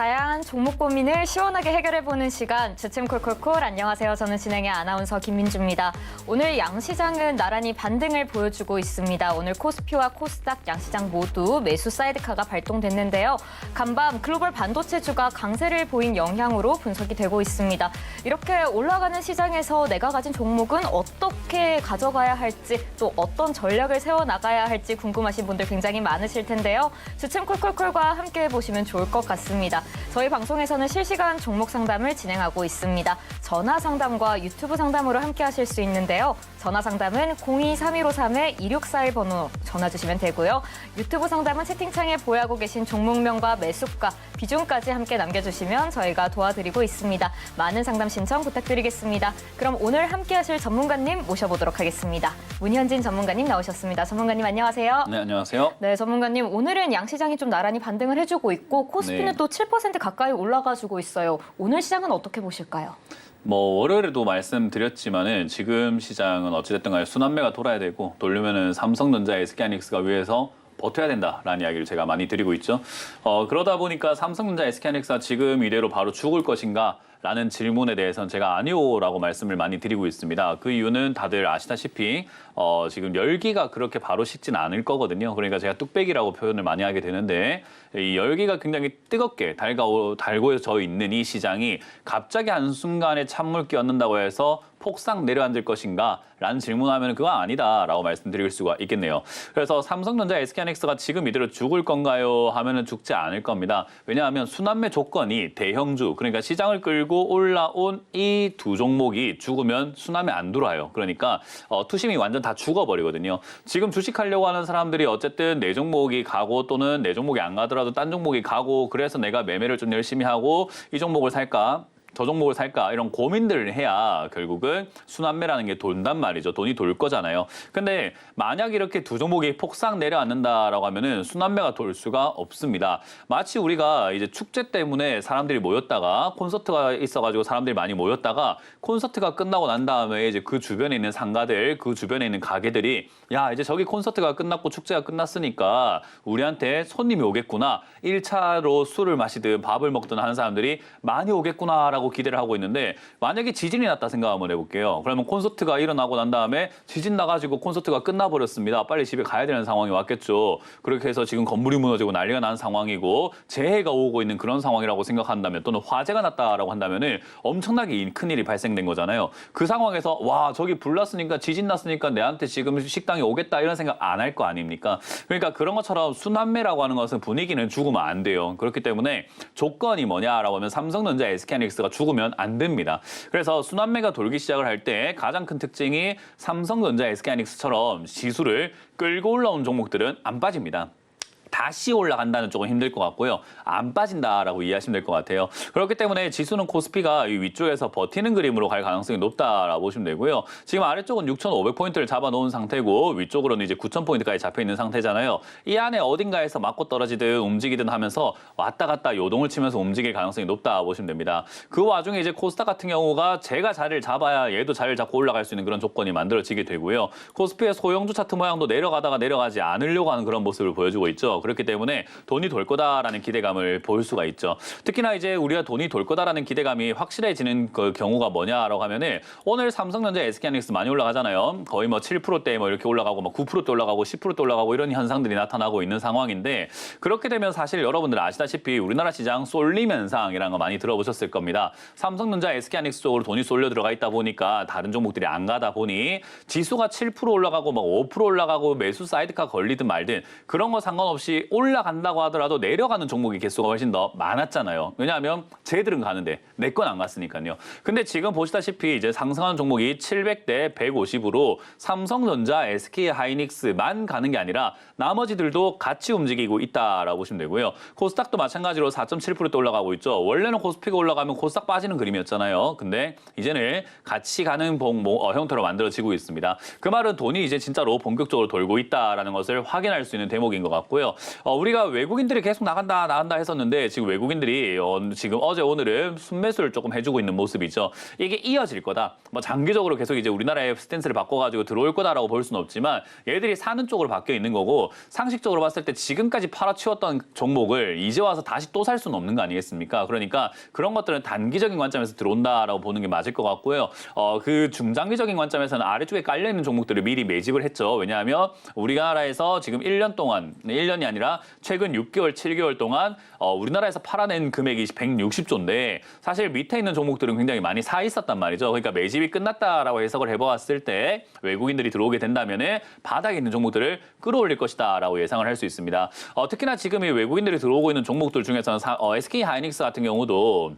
다양한 종목 고민을 시원하게 해결해보는 시간, 주침 콜콜콜. 안녕하세요. 저는 진행의 아나운서 김민주입니다. 오늘 양시장은 나란히 반등을 보여주고 있습니다. 오늘 코스피와 코스닥 양시장 모두 매수 사이드카가 발동됐는데요. 간밤 글로벌 반도체주가 강세를 보인 영향으로 분석이 되고 있습니다. 이렇게 올라가는 시장에서 내가 가진 종목은 어떻게 가져가야 할지, 또 어떤 전략을 세워나가야 할지 궁금하신 분들 굉장히 많으실 텐데요. 주침 콜콜콜과 함께 해보시면 좋을 것 같습니다. 저희 방송에서는 실시간 종목 상담을 진행하고 있습니다. 전화 상담과 유튜브 상담으로 함께 하실 수 있는데요. 전화 상담은 02-3153-2641 번호 전화 주시면 되고요. 유튜브 상담은 채팅창에 보유하고 계신 종목명과 매수가, 비중까지 함께 남겨주시면 저희가 도와드리고 있습니다. 많은 상담 신청 부탁드리겠습니다. 그럼 오늘 함께 하실 전문가님 모셔보도록 하겠습니다. 문현진 전문가님 나오셨습니다. 전문가님 안녕하세요. 네, 안녕하세요. 네, 전문가님. 오늘은 양시장이 좀 나란히 반등을 해주고 있고 코스피는 네. 또 7% 가까이 올라가주고 있어요. 오늘 시장은 어떻게 보실까요? 월요일에도 말씀드렸지만은 지금 시장은 어찌됐든 간에 순환매가 돌아야 되고 돌려면은 삼성전자, SK하이닉스가 위에서 버텨야 된다라는 이야기를 제가 많이 드리고 있죠. 그러다 보니까 삼성전자, SK하이닉스가 지금 이대로 바로 죽을 것인가? 라는 질문에 대해서는 제가 아니오라고 말씀을 많이 드리고 있습니다. 그 이유는 다들 아시다시피 지금 열기가 그렇게 바로 식진 않을 거거든요. 그러니까 제가 뚝배기라고 표현을 많이 하게 되는데 이 열기가 굉장히 뜨겁게 달궈져 있는 이 시장이 갑자기 한순간에 찬물 끼얹는다고 해서 폭삭 내려앉을 것인가? 라는 질문하면 그건 아니다라고 말씀드릴 수가 있겠네요. 그래서 삼성전자, SK하이닉스가 지금 이대로 죽을 건가요? 하면은 죽지 않을 겁니다. 왜냐하면 순환매 조건이 대형주, 그러니까 시장을 끌고 올라온 이 두 종목이 죽으면 순환매 안 들어와요. 그러니까 투심이 완전 다 죽어버리거든요. 지금 주식하려고 하는 사람들이 어쨌든 내 종목이 가고 또는 내 종목이 안 가더라도 딴 종목이 가고 그래서 내가 매매를 좀 열심히 하고 이 종목을 살까? 저 종목을 살까? 이런 고민들을 해야 결국은 순환매라는 게 돈단 말이죠. 돈이 돌 거잖아요. 근데 만약 이렇게 두 종목이 폭삭 내려앉는다라고 하면은 순환매가 돌 수가 없습니다. 마치 우리가 이제 축제 때문에 사람들이 모였다가 콘서트가 있어가지고 사람들이 많이 모였다가 콘서트가 끝나고 난 다음에 이제 그 주변에 있는 상가들, 그 주변에 있는 가게들이 야, 이제 저기 콘서트가 끝났고 축제가 끝났으니까 우리한테 손님이 오겠구나. 1차로 술을 마시든 밥을 먹든 하는 사람들이 많이 오겠구나라고 기대를 하고 있는데 만약에 지진이 났다 생각 한번 해볼게요. 그러면 콘서트가 일어나고 난 다음에 지진 나가지고 콘서트가 끝나버렸습니다. 빨리 집에 가야 되는 상황이 왔겠죠. 그렇게 해서 지금 건물이 무너지고 난리가 난 상황이고 재해가 오고 있는 그런 상황이라고 생각한다면 또는 화재가 났다라고 한다면은 엄청나게 큰일이 발생된 거잖아요. 그 상황에서 와 저기 불 났으니까 지진 났으니까 내한테 지금 식당에 오겠다 이런 생각 안 할 거 아닙니까? 그러니까 그런 것처럼 순환매라고 하는 것은 분위기는 죽으면 안 돼요. 그렇기 때문에 조건이 뭐냐라고 하면 삼성전자, SK하이닉스가 죽으면 안 됩니다. 그래서 순환매가 돌기 시작을 할 때 가장 큰 특징이 삼성전자, SK하이닉스처럼 지수를 끌고 올라온 종목들은 안 빠집니다. 다시 올라간다는 쪽은 힘들 것 같고요. 안 빠진다라고 이해하시면 될 것 같아요. 그렇기 때문에 지수는 코스피가 이 위쪽에서 버티는 그림으로 갈 가능성이 높다라고 보시면 되고요. 지금 아래쪽은 6,500포인트를 잡아놓은 상태고 위쪽으로는 이제 9,000포인트까지 잡혀있는 상태잖아요. 이 안에 어딘가에서 맞고 떨어지든 움직이든 하면서 왔다 갔다 요동을 치면서 움직일 가능성이 높다 보시면 됩니다. 그 와중에 이제 코스닥 같은 경우가 제가 자리를 잡아야 얘도 자리를 잡고 올라갈 수 있는 그런 조건이 만들어지게 되고요. 코스피의 소형주 차트 모양도 내려가다가 내려가지 않으려고 하는 그런 모습을 보여주고 있죠. 그렇기 때문에 돈이 돌 거다라는 기대감을 볼 수가 있죠. 특히나 이제 우리가 돈이 돌 거다라는 기대감이 확실해지는 그 경우가 뭐냐라고 하면은 오늘 삼성전자, SK하이닉스 많이 올라가잖아요. 거의 뭐 7%대 뭐 이렇게 올라가고 뭐 9%대 올라가고 10%대 올라가고 이런 현상들이 나타나고 있는 상황인데 그렇게 되면 사실 여러분들 아시다시피 우리나라 시장 쏠림 현상이라는 거 많이 들어보셨을 겁니다. 삼성전자, SK하이닉스 쪽으로 돈이 쏠려 들어가 있다 보니까 다른 종목들이 안 가다 보니 지수가 7% 올라가고 막 5% 올라가고 매수 사이드카 걸리든 말든 그런 거 상관없이 올라간다고 하더라도 내려가는 종목의 개수가 훨씬 더 많았잖아요. 왜냐하면 쟤들은 가는데 내 건 안 갔으니까요. 근데 지금 보시다시피 이제 상승하는 종목이 700대 150으로 삼성전자, SK하이닉스만 가는 게 아니라 나머지들도 같이 움직이고 있다라고 보시면 되고요. 코스닥도 마찬가지로 4.7%대 올라가고 있죠. 원래는 코스피가 올라가면 코스닥 빠지는 그림이었잖아요. 근데 이제는 같이 가는 형태로 만들어지고 있습니다. 그 말은 돈이 이제 진짜로 본격적으로 돌고 있다라는 것을 확인할 수 있는 대목인 것 같고요. 우리가 외국인들이 계속 나간다 했었는데 지금 외국인들이 지금 어제 오늘은 순매수를 조금 해주고 있는 모습이죠. 이게 이어질 거다. 뭐 장기적으로 계속 이제 우리나라의 스탠스를 바꿔가지고 들어올 거다라고 볼 수는 없지만 얘들이 사는 쪽으로 바뀌어 있는 거고 상식적으로 봤을 때 지금까지 팔아치웠던 종목을 이제 와서 다시 또 살 수는 없는 거 아니겠습니까? 그러니까 그런 것들은 단기적인 관점에서 들어온다라고 보는 게 맞을 것 같고요. 그 중장기적인 관점에서는 아래쪽에 깔려있는 종목들을 미리 매집을 했죠. 왜냐하면 우리나라에서 지금 1년 동안, 1년이 아니라 최근 6개월, 7개월 동안 우리나라에서 팔아낸 금액이 160조인데 사실 밑에 있는 종목들은 굉장히 많이 사 있었단 말이죠. 그러니까 매집이 끝났다라고 해석을 해보았을 때 외국인들이 들어오게 된다면 바닥에 있는 종목들을 끌어올릴 것이다라고 예상을 할 수 있습니다. 특히나 지금 이 외국인들이 들어오고 있는 종목들 중에서는 SK 하이닉스 같은 경우도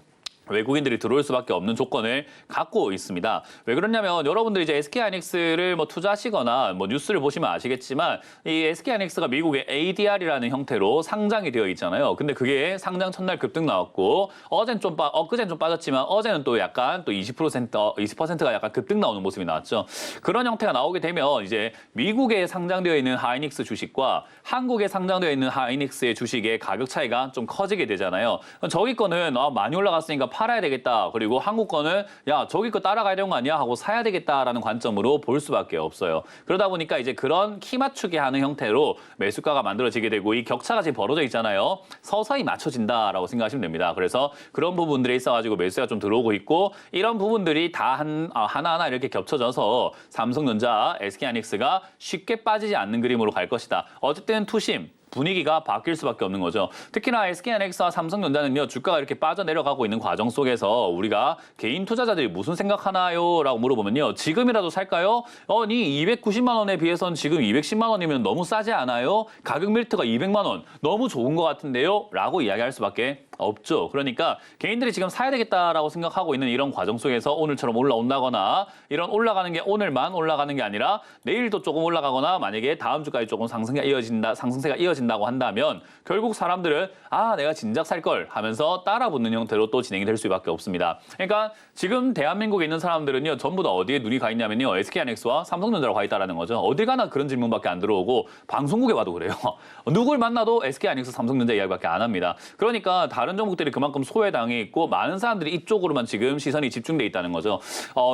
외국인들이 들어올 수밖에 없는 조건을 갖고 있습니다. 왜 그러냐면 여러분들이 이제 SK하이닉스를 뭐 투자하시거나 뭐 뉴스를 보시면 아시겠지만 이 SK하이닉스가 미국의 ADR이라는 형태로 상장이 되어 있잖아요. 근데 그게 상장 첫날 급등 나왔고 엊그제는 좀 빠졌지만 어제는 또 약간 또 20%가 약간 급등 나오는 모습이 나왔죠. 그런 형태가 나오게 되면 이제 미국에 상장되어 있는 하이닉스 주식과 한국에 상장되어 있는 하이닉스의 주식의 가격 차이가 좀 커지게 되잖아요. 저기 거는 많이 올라갔으니까 팔아야 되겠다. 그리고 한국 거는 야 저기 거 따라가야 되는 거 아니야? 하고 사야 되겠다라는 관점으로 볼 수밖에 없어요. 그러다 보니까 이제 그런 키 맞추기 하는 형태로 매수가가 만들어지게 되고 이 격차가 지금 벌어져 있잖아요. 서서히 맞춰진다라고 생각하시면 됩니다. 그래서 그런 부분들이 있어가지고 매수가 좀 들어오고 있고 이런 부분들이 다 하나하나 이렇게 겹쳐져서 삼성전자, SK하이닉스가 쉽게 빠지지 않는 그림으로 갈 것이다. 어쨌든 투심. 분위기가 바뀔 수밖에 없는 거죠. 특히나 SK하이닉스와 삼성전자는요. 주가가 이렇게 빠져내려가고 있는 과정 속에서 우리가 개인 투자자들이 무슨 생각하나요? 라고 물어보면요. 지금이라도 살까요? 니 290만 원에 비해서는 지금 210만 원이면 너무 싸지 않아요? 가격 멜트가 200만 원. 너무 좋은 것 같은데요? 라고 이야기할 수밖에 없죠. 그러니까 개인들이 지금 사야 되겠다라고 생각하고 있는 이런 과정 속에서 오늘처럼 올라온다거나 이런 올라가는 게 오늘만 올라가는 게 아니라 내일도 조금 올라가거나 만약에 다음 주까지 조금 상승세가 이어진다고 한다면 결국 사람들은 내가 진작 살 걸 하면서 따라붙는 형태로 또 진행이 될 수밖에 없습니다. 그러니까 지금 대한민국에 있는 사람들은요. 전부 다 어디에 눈이 가 있냐면요. SK하이닉스와 삼성전자로 가 있다라는 거죠. 어딜 가나 그런 질문밖에 안 들어오고 방송국에 와도 그래요. 누굴 만나도 SK하이닉스, 삼성전자 이야기밖에 안 합니다. 그러니까 다른 종목들이 그만큼 소외당해 있고 많은 사람들이 이쪽으로만 지금 시선이 집중돼 있다는 거죠.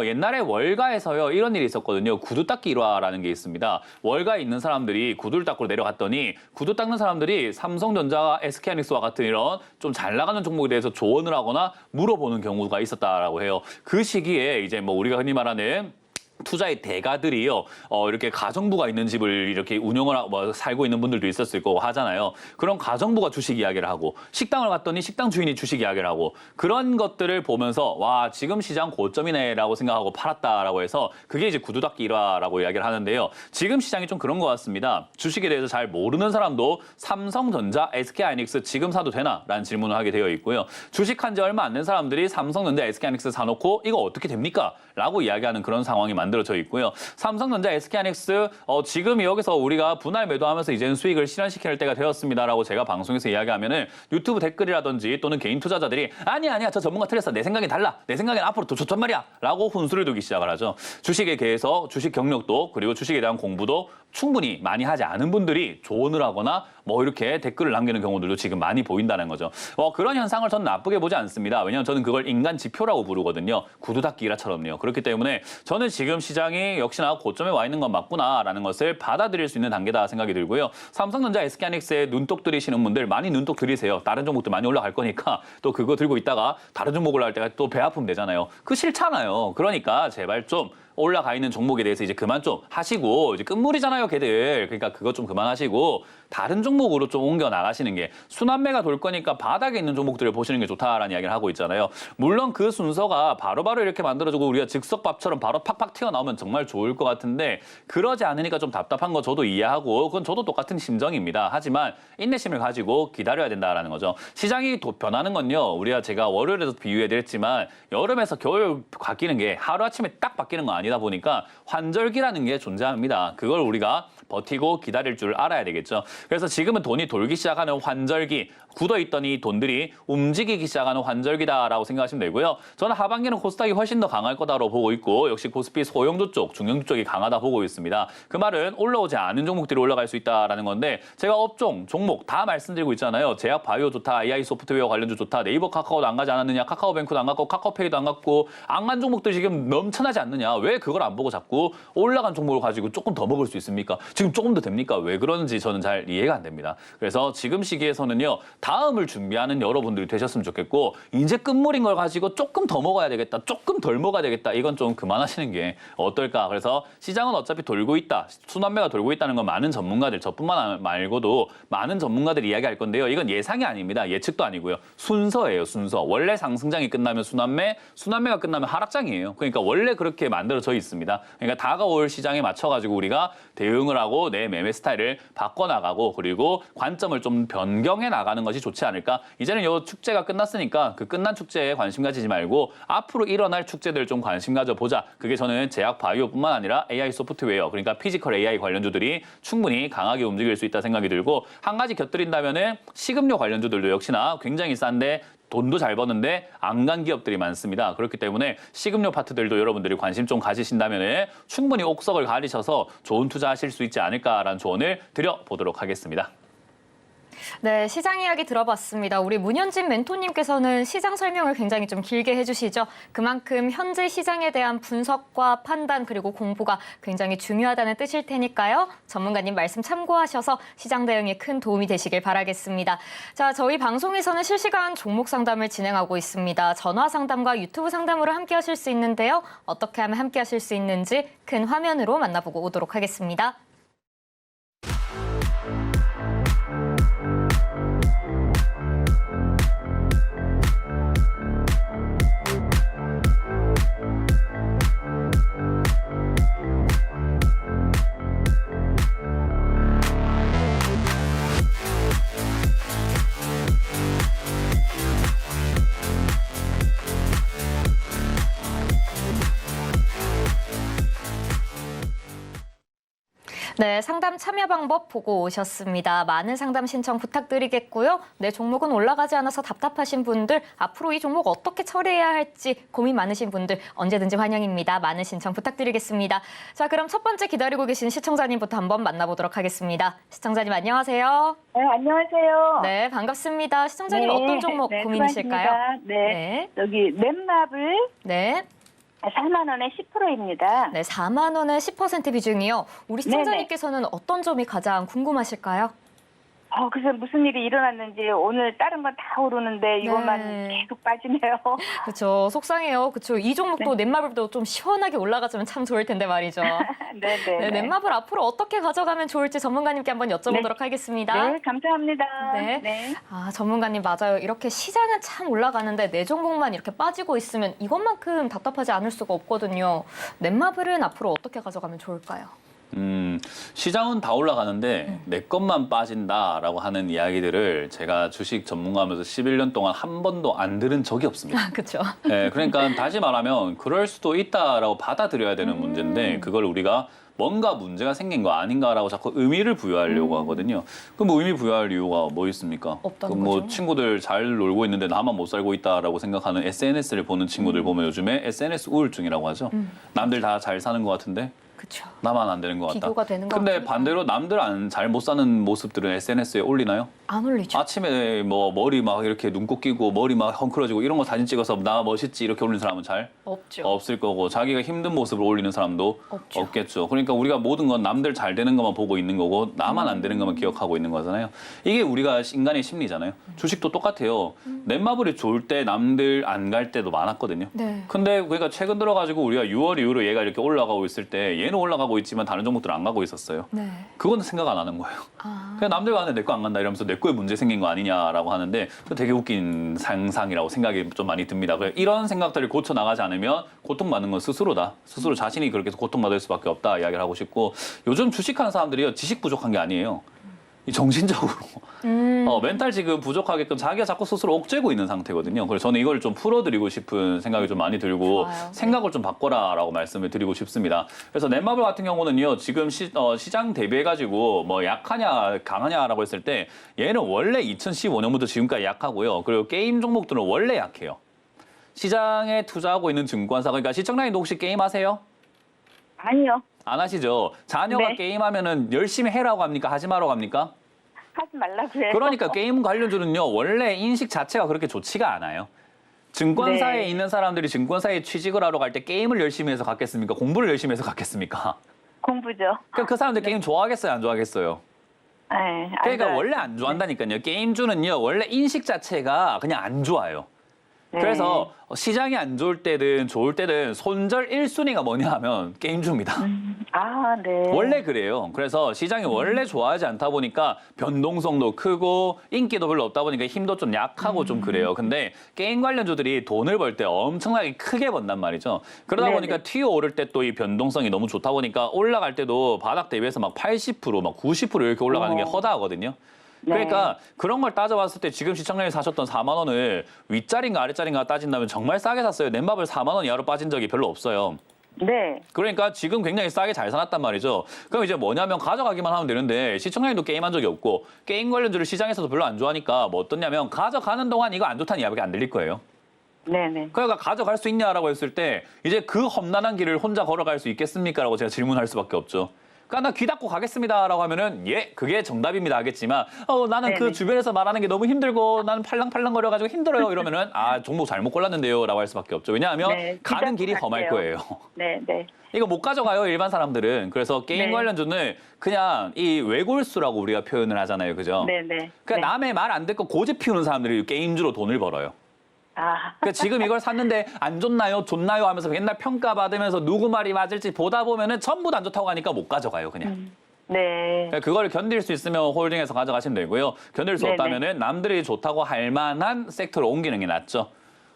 옛날에 월가에서요. 이런 일이 있었거든요. 구두 닦기 일화라는 게 있습니다. 월가에 있는 사람들이 구두를 닦으러 내려갔더니 구두 닦는 사람들이 삼성전자와 SK하이닉스와 같은 이런 좀 잘 나가는 종목에 대해서 조언을 하거나 물어보는 경우가 있었다라고 해요. 그 시기에 이제 뭐 우리가 흔히 말하는 투자의 대가들이요, 이렇게 가정부가 있는 집을 이렇게 운영을 하고 살고 있는 분들도 있었을 거고 하잖아요. 그런 가정부가 주식 이야기를 하고, 식당을 갔더니 식당 주인이 주식 이야기를 하고, 그런 것들을 보면서, 와, 지금 시장 고점이네라고 생각하고 팔았다라고 해서, 그게 이제 구두닦기 일화라고 이야기를 하는데요. 지금 시장이 좀 그런 것 같습니다. 주식에 대해서 잘 모르는 사람도 삼성전자, SK하이닉스 지금 사도 되나? 라는 질문을 하게 되어 있고요. 주식한 지 얼마 안 된 사람들이 삼성전자, SK하이닉스 사놓고, 이거 어떻게 됩니까? 라고 이야기하는 그런 상황이 만들어져 있고요. 삼성전자, SK하이닉스 지금 여기서 우리가 분할 매도하면서 이제는 수익을 실현시킬 때가 되었습니다라고 제가 방송에서 이야기하면은 유튜브 댓글이라든지 또는 개인 투자자들이 아니야 저 전문가 틀렸어. 내 생각이 달라. 내 생각엔 앞으로 더 좋단 말이야. 라고 훈수를 두기 시작을 하죠. 주식에 대해서 주식 경력도 그리고 주식에 대한 공부도 충분히 많이 하지 않은 분들이 조언을 하거나 뭐 이렇게 댓글을 남기는 경우들도 지금 많이 보인다는 거죠. 그런 현상을 저는 나쁘게 보지 않습니다. 왜냐하면 저는 그걸 인간 지표라고 부르거든요. 구두 닦기 일화처럼요. 그렇기 때문에 저는 지금 시장이 역시나 고점에 와 있는 건 맞구나라는 것을 받아들일 수 있는 단계다 생각이 들고요. 삼성전자, SK하이닉스에 눈독 들이시는 분들 많이 눈독 들이세요. 다른 종목들 많이 올라갈 거니까 또 그거 들고 있다가 다른 종목을 할 때가 또 배 아픔 되잖아요. 그거 싫잖아요. 그러니까 제발 좀 올라가 있는 종목에 대해서 이제 그만 좀 하시고, 이제 끝물이잖아요, 걔들. 그러니까 그것 좀 그만하시고 다른 종목으로 좀 옮겨 나가시는 게, 순환매가 돌 거니까 바닥에 있는 종목들을 보시는 게 좋다라는 이야기를 하고 있잖아요. 물론 그 순서가 바로바로 이렇게 만들어지고 우리가 즉석밥처럼 바로 팍팍 튀어나오면 정말 좋을 것 같은데 그러지 않으니까 좀 답답한 거 저도 이해하고 그건 저도 똑같은 심정입니다. 하지만 인내심을 가지고 기다려야 된다라는 거죠. 시장이 변하는 건요. 제가 월요일에도 비유해드렸지만 여름에서 겨울 바뀌는 게 하루아침에 딱 바뀌는 거 아니다 보니까 환절기라는 게 존재합니다. 그걸 우리가 버티고 기다릴 줄 알아야 되겠죠. 그래서 지금은 돈이 돌기 시작하는 환절기, 굳어있던 이 돈들이 움직이기 시작하는 환절기다라고 생각하시면 되고요. 저는 하반기는 코스닥이 훨씬 더 강할 거다로 보고 있고 역시 코스피 소형주 쪽, 중형주 쪽이 강하다 보고 있습니다. 그 말은 올라오지 않은 종목들이 올라갈 수 있다라는 건데 제가 업종, 종목 다 말씀드리고 있잖아요. 제약 바이오 좋다, AI 소프트웨어 관련주 좋다, 네이버 카카오도 안 가지 않았느냐, 카카오뱅크도 안 갔고 카카오페이도 안 갔고 안 간 종목들 지금 넘쳐나지 않느냐. 왜 그걸 안 보고 자꾸 올라간 종목을 가지고 조금 더 먹을 수 있습니까? 지금 조금 더 됩니까? 왜 그런지 저는 잘 이해가 안 됩니다. 그래서 지금 시기에서는요. 다음을 준비하는 여러분들이 되셨으면 좋겠고 이제 끝물인 걸 가지고 조금 더 먹어야 되겠다. 조금 덜 먹어야 되겠다. 이건 좀 그만하시는 게 어떨까. 그래서 시장은 어차피 돌고 있다. 순환매가 돌고 있다는 건 많은 전문가들, 저뿐만 말고도 많은 전문가들이 이야기할 건데요. 이건 예상이 아닙니다. 예측도 아니고요. 순서예요. 순서. 원래 상승장이 끝나면 순환매, 순환매가 끝나면 하락장이에요. 그러니까 원래 그렇게 만들어져 있습니다. 그러니까 다가올 시장에 맞춰가지고 우리가 대응을 하고 내 매매 스타일을 바꿔나가고 그리고 관점을 좀 변경해 나가는 것이 좋지 않을까. 이제는 요 축제가 끝났으니까 그 끝난 축제에 관심 가지지 말고 앞으로 일어날 축제들 좀 관심 가져보자. 그게 저는 제약 바이오뿐만 아니라 AI 소프트웨어, 그러니까 피지컬 AI 관련주들이 충분히 강하게 움직일 수 있다 생각이 들고 한 가지 곁들인다면은 식음료 관련주들도 역시나 굉장히 싼데 돈도 잘 버는데 안 간 기업들이 많습니다. 그렇기 때문에 식음료 파트들도 여러분들이 관심 좀 가지신다면 충분히 옥석을 가리셔서 좋은 투자하실 수 있지 않을까라는 조언을 드려보도록 하겠습니다. 네, 시장 이야기 들어봤습니다. 우리 문현진 멘토님께서는 시장 설명을 굉장히 좀 길게 해주시죠. 그만큼 현재 시장에 대한 분석과 판단 그리고 공부가 굉장히 중요하다는 뜻일 테니까요. 전문가님 말씀 참고하셔서 시장 대응에 큰 도움이 되시길 바라겠습니다. 자, 저희 방송에서는 실시간 종목 상담을 진행하고 있습니다. 전화 상담과 유튜브 상담으로 함께 하실 수 있는데요. 어떻게 하면 함께 하실 수 있는지 큰 화면으로 만나보고 오도록 하겠습니다. 네, 상담 참여 방법 보고 오셨습니다. 많은 상담 신청 부탁드리겠고요. 내 종목은 올라가지 않아서 답답하신 분들, 앞으로 이 종목 어떻게 처리해야 할지 고민 많으신 분들 언제든지 환영입니다. 많은 신청 부탁드리겠습니다. 자, 그럼 첫 번째 기다리고 계신 시청자님부터 한번 만나보도록 하겠습니다. 시청자님 안녕하세요. 네, 안녕하세요. 네, 반갑습니다. 시청자님 네, 어떤 종목 고민이실까요? 수고하십니다. 네, 여기 넷마블 네. 4만 원에 10%입니다. 네, 4만 원에 10% 비중이요. 우리 시청자님께서는 어떤 점이 가장 궁금하실까요? 그래서 무슨 일이 일어났는지 오늘 다른 건 다 오르는데 이것만 계속 빠지네요. 그렇죠. 속상해요. 그렇죠. 이 종목도 넷마블도 좀 시원하게 올라가주면 참 좋을 텐데 말이죠. 네, 넷마블 앞으로 어떻게 가져가면 좋을지 전문가님께 한번 여쭤보도록 하겠습니다. 네, 감사합니다. 네. 아, 전문가님 맞아요. 이렇게 시장은 참 올라가는데 내 종목만 이렇게 빠지고 있으면 이것만큼 답답하지 않을 수가 없거든요. 넷마블은 앞으로 어떻게 가져가면 좋을까요? 시장은 다 올라가는데 내 것만 빠진다라고 하는 이야기들을 제가 주식 전문가하면서 11년 동안 한 번도 안 들은 적이 없습니다. 그렇죠. 네, 그러니까 다시 말하면 그럴 수도 있다라고 받아들여야 되는 문제인데 그걸 우리가 뭔가 문제가 생긴 거 아닌가라고 자꾸 의미를 부여하려고 하거든요. 그럼 뭐 의미 부여할 이유가 뭐 있습니까? 없다는 뭐 거죠. 친구들 잘 놀고 있는데 나만 못 살고 있다라고 생각하는 SNS를 보는 친구들 보면 요즘에 SNS 우울증이라고 하죠. 남들 다 잘 사는 것 같은데 그렇죠. 나만 안 되는 것 같다. 비교가 되는 것 근데 같으니까. 반대로 남들 잘 못 사는 모습들은 SNS에 올리나요? 안 올리죠. 아침에 뭐 머리 막 이렇게 눈곱 끼고 머리 막 헝클어지고 이런 거 사진 찍어서 나 멋있지 이렇게 올리는 사람은 잘 없죠. 없을 거고 자기가 힘든 모습을 올리는 사람도 없죠. 없겠죠. 그러니까 우리가 모든 건 남들 잘 되는 것만 보고 있는 거고 나만 안 되는 것만 기억하고 있는 거잖아요. 이게 우리가 인간의 심리잖아요. 주식도 똑같아요. 넷마블이 좋을 때 남들 안 갈 때도 많았거든요. 네. 근데 그러니까 최근 들어가지고 우리가 6월 이후로 얘가 이렇게 올라가고 있을 때 얘는 올라가고 있지만 다른 종목들은 안 가고 있었어요. 네. 그거는 생각 안 하는 거예요. 아. 그냥 남들 가는데 내 거 안 간다 이러면서 내 거에 문제 생긴 거 아니냐라고 하는데 그거 되게 웃긴 상상이라고 생각이 좀 많이 듭니다. 이런 생각들을 고쳐 나가지 않으면 고통받는 건 스스로다. 스스로 자신이 그렇게 해서 고통받을 수밖에 없다 이야기를 하고 싶고 요즘 주식하는 사람들이요 지식 부족한 게 아니에요. 이 정신적으로 멘탈 지금 부족하게끔 자기가 자꾸 스스로 억제고 있는 상태거든요. 그래서 저는 이걸 좀 풀어드리고 싶은 생각이 좀 많이 들고 좋아요. 생각을 좀 바꿔라라고 말씀을 드리고 싶습니다. 그래서 넷마블 같은 경우는요, 지금 시장 대비해가지고 뭐 약하냐 강하냐라고 했을 때 얘는 원래 2015년부터 지금까지 약하고요. 그리고 게임 종목들은 원래 약해요. 시장에 투자하고 있는 증권사, 그러니까 시청자님도 혹시 게임 하세요? 아니요. 안 하시죠? 자녀가 네. 게임하면은 열심히 해라고 합니까? 하지 마라고 합니까? 하지 말라고 해요. 그러니까 게임 관련주는요, 원래 인식 자체가 그렇게 좋지가 않아요. 증권사에 네. 있는 사람들이 증권사에 취직을 하러 갈 때 게임을 열심히 해서 갔겠습니까? 공부를 열심히 해서 갔겠습니까? 공부죠. 그러니까 그 사람들 게임 좋아하겠어요? 안 좋아하겠어요? 네, 안 그러니까 좋아요. 원래 안 좋아한다니까요. 게임주는요, 원래 인식 자체가 그냥 안 좋아요. 네. 그래서 시장이 안 좋을 때든 좋을 때든 손절 1순위가 뭐냐 하면 게임주입니다. 아, 네. 원래 그래요. 그래서 시장이 원래 좋아하지 않다 보니까 변동성도 크고 인기도 별로 없다 보니까 힘도 좀 약하고 좀 그래요. 근데 게임 관련주들이 돈을 벌 때 엄청나게 크게 번단 말이죠. 그러다 네네. 보니까 튀어 오를 때 또 이 변동성이 너무 좋다 보니까 올라갈 때도 바닥 대비해서 막 80%, 막 90% 이렇게 올라가는 게 허다하거든요. 네. 그러니까 그런 걸 따져봤을 때 지금 시청자님이 사셨던 4만 원을 윗자리인가 아랫자리인가 따진다면 정말 싸게 샀어요. 넷마블 4만 원 이하로 빠진 적이 별로 없어요. 네. 그러니까 지금 굉장히 싸게 잘 사놨단 말이죠. 그럼 이제 뭐냐면 가져가기만 하면 되는데 시청자님도 게임한 적이 없고 게임 관련주를 시장에서도 별로 안 좋아하니까 뭐 어떻냐면 가져가는 동안 이거 안 좋다는 이야기가 안 들릴 거예요. 네네. 그러니까 가져갈 수 있냐라고 했을 때 이제 그 험난한 길을 혼자 걸어갈 수 있겠습니까라고 제가 질문할 수밖에 없죠. 그러니까 나 귀 닫고 가겠습니다라고 하면은 예 그게 정답입니다 하겠지만 나는 그 네네. 주변에서 말하는 게 너무 힘들고 나는 팔랑팔랑거려가지고 힘들어요 이러면은 아 종목 잘못 골랐는데요라고 할 수밖에 없죠. 왜냐하면 네, 가는 귀 길이 닫고 험할 갈게요. 거예요. 네, 네. 이거 못 가져가요 일반 사람들은. 그래서 게임 네. 관련주는 그냥 이 외골수라고 우리가 표현을 하잖아요, 그죠? 네, 네. 그러니까 네. 남의 말 안 듣고 고집 피우는 사람들이 게임주로 돈을 벌어요. 아, 그러니까 지금 이걸 샀는데 안 좋나요, 좋나요 하면서 맨날 평가받으면서 누구 말이 맞을지 보다 보면은 전부 다 안 좋다고 하니까 못 가져가요, 그냥. 네. 그러니까 그걸 견딜 수 있으면 홀딩해서 가져가시면 되고요. 견딜 수 네네. 없다면은 남들이 좋다고 할 만한 섹터로 옮기는 게 낫죠.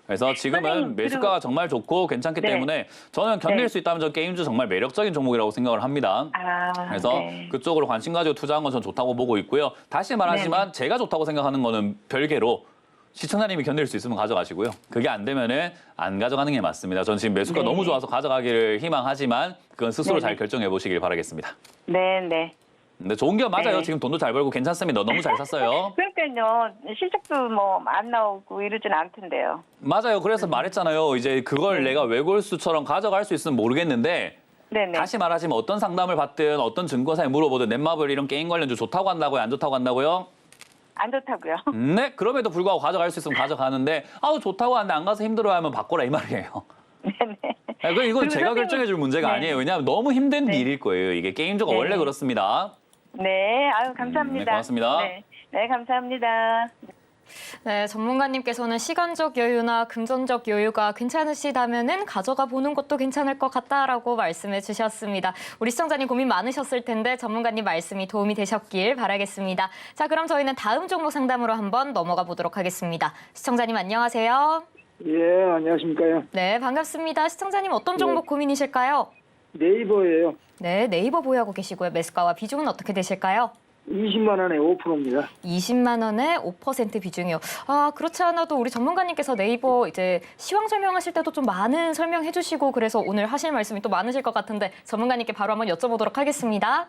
그래서 지금은 선생님, 매수가가 정말 좋고 괜찮기 네. 때문에 저는 견딜 네. 수 있다면 저 게임주 정말 매력적인 종목이라고 생각을 합니다. 아, 그래서 네. 그쪽으로 관심 가지고 투자한 건 전 좋다고 보고 있고요. 다시 말하지만 제가 좋다고 생각하는 거는 별개로 시청자님이 견딜 수 있으면 가져가시고요. 그게 안 되면은 안 가져가는 게 맞습니다. 전 지금 매수가 네. 너무 좋아서 가져가기를 희망하지만 그건 스스로 네네. 잘 결정해 보시길 바라겠습니다. 네, 네. 근데 좋은 기업 맞아요. 네. 지금 돈도 잘 벌고 괜찮습니다. 너무 잘 샀어요. 그러니까요. 실적도 뭐 안 나오고 이러진 않던데요. 맞아요. 그래서 말했잖아요. 이제 그걸 내가 외골수처럼 가져갈 수 있으면 모르겠는데 네네. 다시 말하지만 어떤 상담을 받든 어떤 증권사에 물어보든 넷마블 이런 게임 관련주 좋다고 한다고요? 안 좋다고 한다고요? 안 좋다고요. 네. 그럼에도 불구하고 가져갈 수 있으면 가져가는데 아우 좋다고 하는데 안 가서 힘들어야 하면 바꿔라 이 말이에요. 네네. 이건 그리고 제가 선생님- 결정해 줄 문제가 네. 아니에요. 왜냐하면 너무 힘든 네. 일일 거예요. 이게 게임주가 네. 원래 그렇습니다. 네, 아유, 감사합니다. 네, 고맙습니다. 네, 네, 감사합니다. 네, 전문가님께서는 시간적 여유나 금전적 여유가 괜찮으시다면은 가져가 보는 것도 괜찮을 것 같다라고 말씀해 주셨습니다. 우리 시청자님 고민 많으셨을 텐데 전문가님 말씀이 도움이 되셨길 바라겠습니다. 자, 그럼 저희는 다음 종목 상담으로 한번 넘어가 보도록 하겠습니다. 시청자님 안녕하세요. 예, 안녕하십니까요. 네, 반갑습니다. 시청자님 어떤 종목 고민이실까요? 네이버예요. 네, 네이버 보유하고 계시고요. 매수가와 비중은 어떻게 되실까요? 20만 원에 5%입니다. 20만 원에 5% 비중이요. 아, 그렇지 않아도 우리 전문가님께서 네이버 이제 시황 설명하실 때도 좀 많은 설명해 주시고 그래서 오늘 하실 말씀이 또 많으실 것 같은데 전문가님께 바로 한번 여쭤보도록 하겠습니다.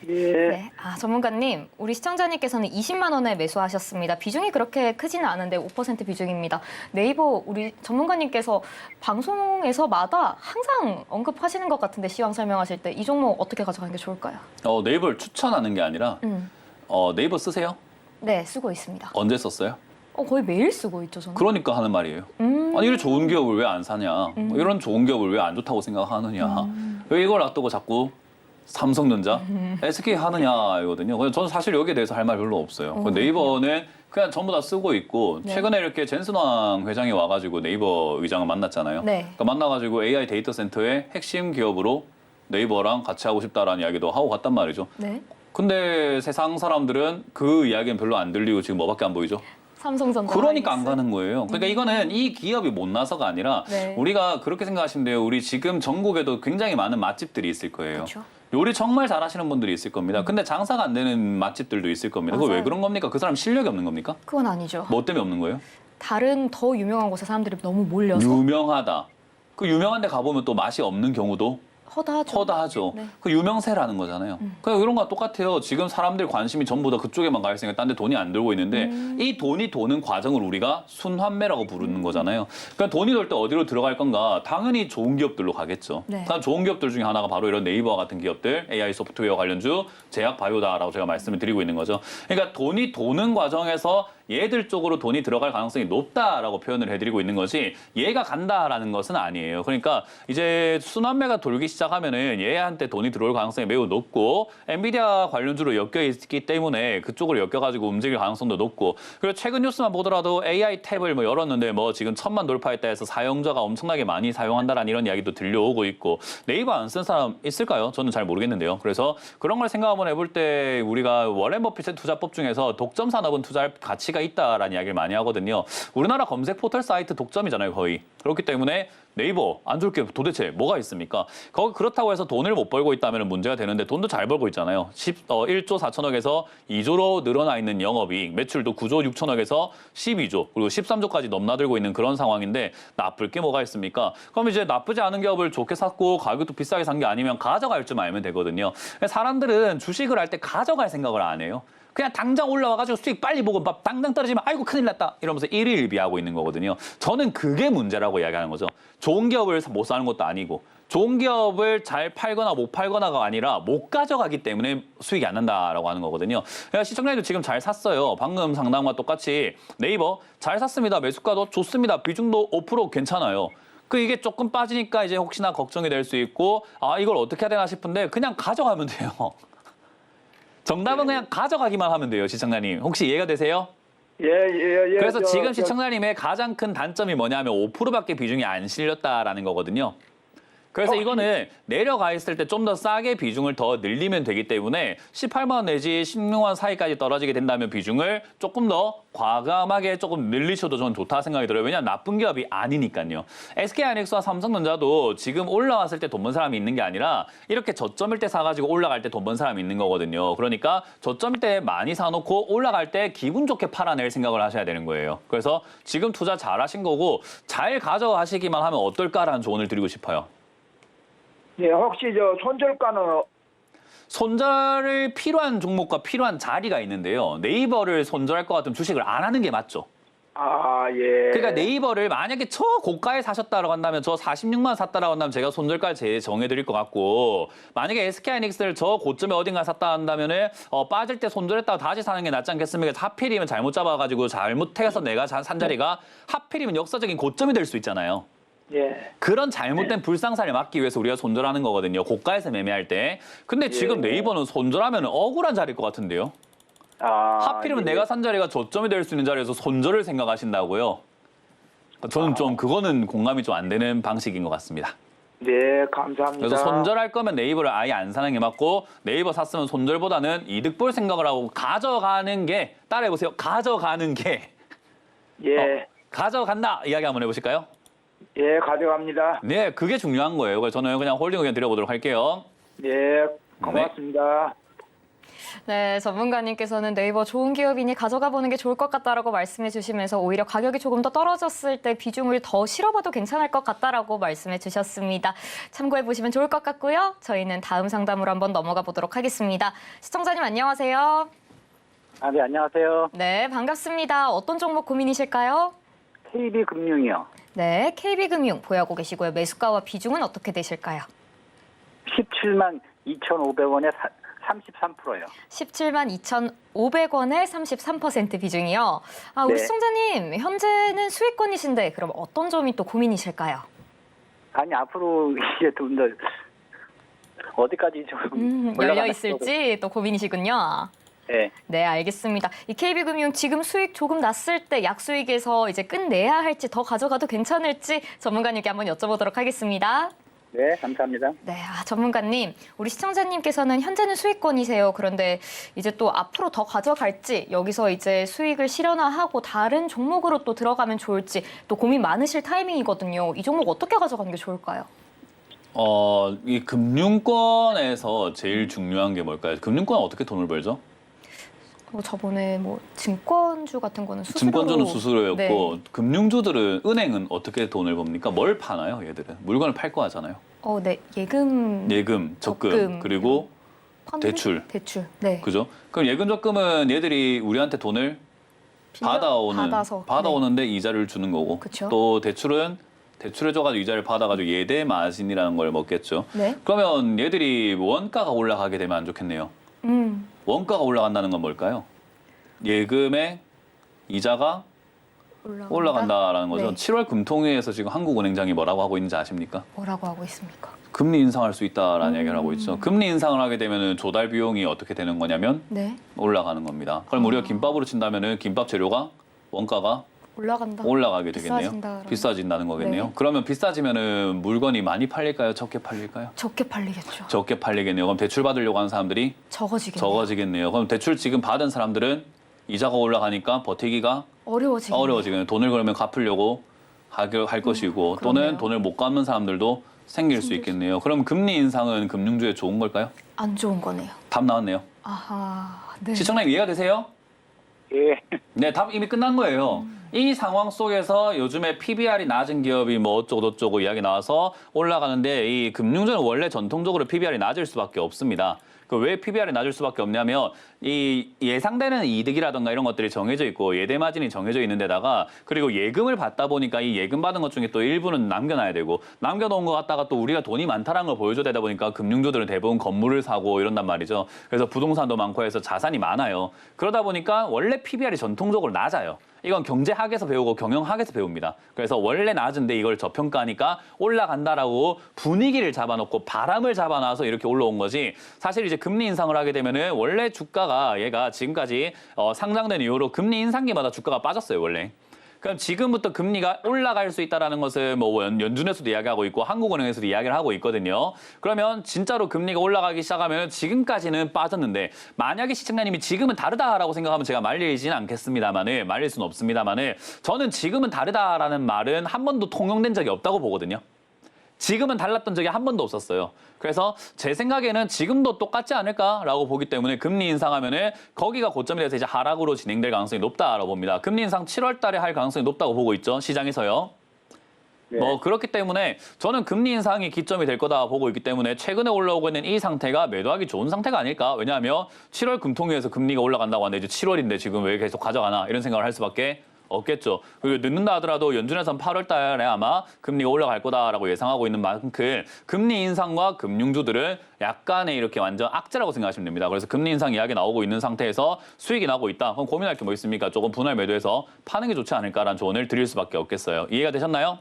예, 네. 아, 전문가님, 우리 시청자님께서는 20만 원에 매수하셨습니다. 비중이 그렇게 크지는 않은데 5% 비중입니다. 네이버 우리 전문가님께서 방송에서마다 항상 언급하시는 것 같은데 시황 설명하실 때 이 종목 어떻게 가져가는 게 좋을까요? 네이버를 추천하는 게 아니라 네이버 쓰세요? 네, 쓰고 있습니다. 언제 썼어요? 거의 매일 쓰고 있죠, 저는. 그러니까 하는 말이에요. 아니 이런 좋은 기업을 왜 안 사냐? 뭐 이런 좋은 기업을 왜 안 좋다고 생각하느냐? 왜 이걸 놔두고 자꾸 삼성전자, SK 하느냐 이거든요. 그래서 저는 사실 여기에 대해서 할 말 별로 없어요. 네이버는 그냥 전부 다 쓰고 있고 네. 최근에 이렇게 젠슨왕 회장이 와가지고 네이버 의장을 만났잖아요. 네. 그러니까 만나가지고 AI 데이터 센터의 핵심 기업으로 네이버랑 같이 하고 싶다라는 이야기도 하고 갔단 말이죠. 네. 근데 세상 사람들은 그 이야기는 별로 안 들리고 지금 뭐밖에 안 보이죠? 삼성전자. 그러니까 안 가는 거예요. 그러니까 이거는 이 기업이 못 나서가 아니라 네. 우리가 그렇게 생각하시면 돼요. 우리 지금 전국에도 굉장히 많은 맛집들이 있을 거예요. 그렇죠. 요리 정말 잘하시는 분들이 있을 겁니다. 근데 장사가 안 되는 맛집들도 있을 겁니다. 그거 왜 맞아요. 그런 겁니까? 그 사람 실력이 없는 겁니까? 그건 아니죠. 뭐 때문에 없는 거예요? 다른 더 유명한 곳에 사람들이 너무 몰려서 유명하다. 그 유명한 데 가보면 또 맛이 없는 경우도 허다하죠. 허다하죠. 네. 그 유명세라는 거잖아요. 그냥 이런 거랑 똑같아요. 지금 사람들 관심이 전부 다 그쪽에만 가 있으니까 딴 데 돈이 안 들고 있는데 이 돈이 도는 과정을 우리가 순환매라고 부르는 거잖아요. 그러니까 돈이 돌 때 어디로 들어갈 건가? 당연히 좋은 기업들로 가겠죠. 네. 그 좋은 기업들 중에 하나가 바로 이런 네이버와 같은 기업들, AI 소프트웨어 관련주, 제약 바이오다라고 제가 말씀을 드리고 있는 거죠. 그러니까 돈이 도는 과정에서 얘들 쪽으로 돈이 들어갈 가능성이 높다라고 표현을 해드리고 있는 것이 얘가 간다라는 것은 아니에요. 그러니까 이제 순환매가 돌기 시작하면은 얘한테 돈이 들어올 가능성이 매우 높고 엔비디아 관련주로 엮여 있기 때문에 그쪽으로 엮여가지고 움직일 가능성도 높고 그리고 최근 뉴스만 보더라도 AI 탭을 뭐 열었는데 뭐 지금 1000만 돌파했다 해서 사용자가 엄청나게 많이 사용한다라는 이런 이야기도 들려오고 있고 네이버 안 쓴 사람 있을까요? 저는 잘 모르겠는데요. 그래서 그런 걸 생각 한번 해볼 때 우리가 워렌 버핏의 투자법 중에서 독점 산업은 투자할 가치가 있다라는 이야기를 많이 하거든요. 우리나라 검색 포털 사이트 독점이잖아요, 거의. 그렇기 때문에 네이버 안 좋을 게 도대체 뭐가 있습니까? 그렇다고 해서 돈을 못 벌고 있다면 문제가 되는데 돈도 잘 벌고 있잖아요. 1조 4천억에서 2조로 늘어나 있는 영업이익, 매출도 9조 6천억에서 12조, 그리고 13조까지 넘나들고 있는 그런 상황인데 나쁠 게 뭐가 있습니까? 그럼 이제 나쁘지 않은 기업을 좋게 샀고 가격도 비싸게 산 게 아니면 가져갈 줄 알면 되거든요. 사람들은 주식을 할 때 가져갈 생각을 안 해요. 그냥 당장 올라와가지고 수익 빨리 보고 막 당장 떨어지면 아이고 큰일 났다 이러면서 일희일비하고 있는 거거든요. 저는 그게 문제라고 이야기하는 거죠. 좋은 기업을 못 사는 것도 아니고 좋은 기업을 잘 팔거나 못 팔거나가 아니라 못 가져가기 때문에 수익이 안 난다라고 하는 거거든요. 그러니까 시청자님도 지금 잘 샀어요. 방금 상담과 똑같이 네이버 잘 샀습니다. 매수가도 좋습니다. 비중도 5% 괜찮아요. 이게 조금 빠지니까 이제 혹시나 걱정이 될 수 있고 아 이걸 어떻게 해야 되나 싶은데 그냥 가져가면 돼요. 정답은 그냥 가져가기만 하면 돼요, 시청자님. 혹시 이해가 되세요? 예. 그래서 지금 시청자님의 가장 큰 단점이 뭐냐면 5%밖에 비중이 안 실렸다라는 거거든요. 그래서 이거는 내려가 있을 때 좀 더 싸게 비중을 더 늘리면 되기 때문에 18만 원 내지 16만 원 사이까지 떨어지게 된다면 비중을 조금 더 과감하게 조금 늘리셔도 저는 좋다 생각이 들어요. 왜냐하면 나쁜 기업이 아니니까요. SK하이닉스와 삼성전자도 지금 올라왔을 때 돈 번 사람이 있는 게 아니라 이렇게 저점일 때 사가지고 올라갈 때 돈 번 사람이 있는 거거든요. 그러니까 저점 때 많이 사놓고 올라갈 때 기분 좋게 팔아낼 생각을 하셔야 되는 거예요. 그래서 지금 투자 잘하신 거고 잘 가져가시기만 하면 어떨까라는 조언을 드리고 싶어요. 예, 혹시 저 손절가는 손절을 필요한 종목과 필요한 자리가 있는데요. 네이버를 손절할 것 같으면 주식을 안 하는 게 맞죠. 예. 그러니까 네이버를 만약에 저 고가에 사셨다라고 한다면 저 46만 원 샀다라고 한다면 제가 손절가를 정해드릴 것 같고 만약에 SK하이닉스를 저 고점에 어딘가 샀다 한다면은 빠질 때 손절했다가 다시 사는 게 낫지 않겠습니까? 하필이면 잘못 잡아가지고 잘못해서 내가 산 자리가 하필이면 역사적인 고점이 될 수 있잖아요. 예. 그런 잘못된 불상사를 막기 위해서 우리가 손절하는 거거든요. 고가에서 매매할 때. 근데 지금 네이버는 손절하면 억울한 자리일 것 같은데요. 하필이면 내가 산 자리가 저점이 될 수 있는 자리에서 손절을 생각하신다고요. 저는 좀 그거는 공감이 좀 안 되는 방식인 것 같습니다. 네, 감사합니다. 그래서 손절할 거면 네이버를 아예 안 사는 게 맞고 네이버 샀으면 손절보다는 이득 볼 생각을 하고 가져가는 게 따라해보세요. 가져가는 게 가져간다 이야기 한번 해보실까요? 예, 가져갑니다. 네, 그게 중요한 거예요. 그래서 저는 그냥 홀딩 의견 드려보도록 할게요. 예, 고맙습니다. 네, 전문가님께서는 네이버 좋은 기업이니 가져가 보는 게 좋을 것 같다라고 말씀해 주시면서 오히려 가격이 조금 더 떨어졌을 때 비중을 더 실어봐도 괜찮을 것 같다라고 말씀해 주셨습니다. 참고해 보시면 좋을 것 같고요. 저희는 다음 상담으로 한번 넘어가 보도록 하겠습니다. 시청자님 안녕하세요. 네, 안녕하세요. 네, 반갑습니다. 어떤 종목 고민이실까요? KB금융이요. 네, KB금융 보유하고 계시고요. 매수가와 비중은 어떻게 되실까요? 17만 2,500원에 33%요. 17만 2,500원에 33% 비중이요. 우리 네. 시청자님, 현재는 수익권이신데 그럼 어떤 점이 또 고민이실까요? 아니, 앞으로 이제 좀 더 어디까지 좀 열려 있을지 또 고민이시군요. 네. 네, 알겠습니다. 이 KB금융 지금 수익 조금 났을 때 약수익에서 이제 끝내야 할지 더 가져가도 괜찮을지 전문가님께 한번 여쭤보도록 하겠습니다. 네, 감사합니다. 네, 전문가님, 우리 시청자님께서는 현재는 수익권이세요. 그런데 이제 또 앞으로 더 가져갈지, 여기서 이제 수익을 실현화하고 다른 종목으로 또 들어가면 좋을지 또 고민 많으실 타이밍이거든요. 이 종목 어떻게 가져가는 게 좋을까요? 이 금융권에서 제일 중요한 게 뭘까요? 금융권은 어떻게 돈을 벌죠? 저번에 뭐 증권주 같은 거는 수수료. 증권주는 수수료였고 네. 금융주들은 은행은 어떻게 돈을 법니까? 뭘 파나요? 얘들은 물건을 팔 거 하잖아요. 네, 예금. 예금, 적금, 적금. 그리고 펀드? 대출. 대출. 네. 그죠? 그럼 예금 적금은 얘들이 우리한테 돈을 받아오는데 이자를 주는 거고 그쵸. 또 대출은 대출해줘가지고 이자를 받아가지고 예대 마진이라는 걸 먹겠죠. 네. 그러면 얘들이 원가가 올라가게 되면 안 좋겠네요. 원가가 올라간다는 건 뭘까요? 예금의 이자가 올라간다라는 거죠. 네. 7월 금통위에서 지금 한국은행장이 뭐라고 하고 있는지 아십니까? 뭐라고 하고 있습니까? 금리 인상할 수 있다라는 얘기를 하고 있죠. 금리 인상을 하게 되면 조달 비용이 어떻게 되는 거냐면 네. 올라가는 겁니다. 그럼 우리가 김밥으로 친다면은 김밥 재료가 원가가 올라간다. 올라가게 되겠네요. 비싸진다. 비싸진다는 거겠네요. 네. 그러면 비싸지면은 물건이 많이 팔릴까요? 적게 팔릴까요? 적게 팔리겠죠. 적게 팔리겠네요. 그럼 대출 받으려고 하는 사람들이 적어지겠네요. 적어지겠네요. 그럼 대출 지금 받은 사람들은 이자가 올라가니까 버티기가 어려워지겠네요. 돈을 걸면 갚으려고 할 것이고 또는 그러네요. 돈을 못 갚는 사람들도 생길 수 있겠네요. 그럼 금리 인상은 금융주에 좋은 걸까요? 안 좋은 거네요. 답 나왔네요. 아하. 네. 시청자님 이해가 되세요? 예. 네, 답 이미 끝난 거예요. 이 상황 속에서 요즘에 PBR이 낮은 기업이 뭐 어쩌고 저쩌고 이야기 나와서 올라가는데 이 금융주는 원래 전통적으로 PBR이 낮을 수밖에 없습니다. 그 왜 PBR이 낮을 수밖에 없냐면 이 예상되는 이득이라든가 이런 것들이 정해져 있고 예대 마진이 정해져 있는 데다가 그리고 예금을 받다 보니까 이 예금 받은 것 중에 또 일부는 남겨놔야 되고 남겨놓은 거 갖다가 또 우리가 돈이 많다는 걸 보여줘야 되다 보니까 금융주들은 대부분 건물을 사고 이런단 말이죠. 그래서 부동산도 많고 해서 자산이 많아요. 그러다 보니까 원래 PBR이 전통적으로 낮아요. 이건 경제학에서 배우고 경영학에서 배웁니다. 그래서 원래 낮은데 이걸 저평가하니까 올라간다라고 분위기를 잡아놓고 바람을 잡아놔서 이렇게 올라온 거지. 사실 이제 금리 인상을 하게 되면은 원래 주가가 얘가 지금까지 상장된 이후로 금리 인상기마다 주가가 빠졌어요, 원래. 그럼 지금부터 금리가 올라갈 수 있다는 것을 뭐 연준에서도 이야기하고 있고 한국은행에서도 이야기를 하고 있거든요. 그러면 진짜로 금리가 올라가기 시작하면 지금까지는 빠졌는데 만약에 시청자님이 지금은 다르다라고 생각하면 제가 말리지는 않겠습니다만은 말릴 수는 없습니다만은 저는 지금은 다르다라는 말은 한 번도 통용된 적이 없다고 보거든요. 지금은 달랐던 적이 한 번도 없었어요. 그래서 제 생각에는 지금도 똑같지 않을까라고 보기 때문에 금리 인상하면은 거기가 고점이 돼서 이제 하락으로 진행될 가능성이 높다라고 봅니다. 금리 인상 7월 달에 할 가능성이 높다고 보고 있죠. 시장에서요. 네. 뭐 그렇기 때문에 저는 금리 인상이 기점이 될 거다 보고 있기 때문에 최근에 올라오고 있는 이 상태가 매도하기 좋은 상태가 아닐까. 왜냐하면 7월 금통위에서 금리가 올라간다고 하는데 이제 7월인데 지금 왜 계속 가져가나 이런 생각을 할 수밖에 없겠죠. 그리고 늦는다 하더라도 연준에서는 8월 달에 아마 금리가 올라갈 거다라고 예상하고 있는 만큼 금리 인상과 금융주들은 약간의 이렇게 완전 악재라고 생각하시면 됩니다. 그래서 금리 인상 이야기 나오고 있는 상태에서 수익이 나고 있다. 그럼 고민할 게 뭐 있습니까? 조금 분할 매도해서 파는 게 좋지 않을까라는 조언을 드릴 수밖에 없겠어요. 이해가 되셨나요?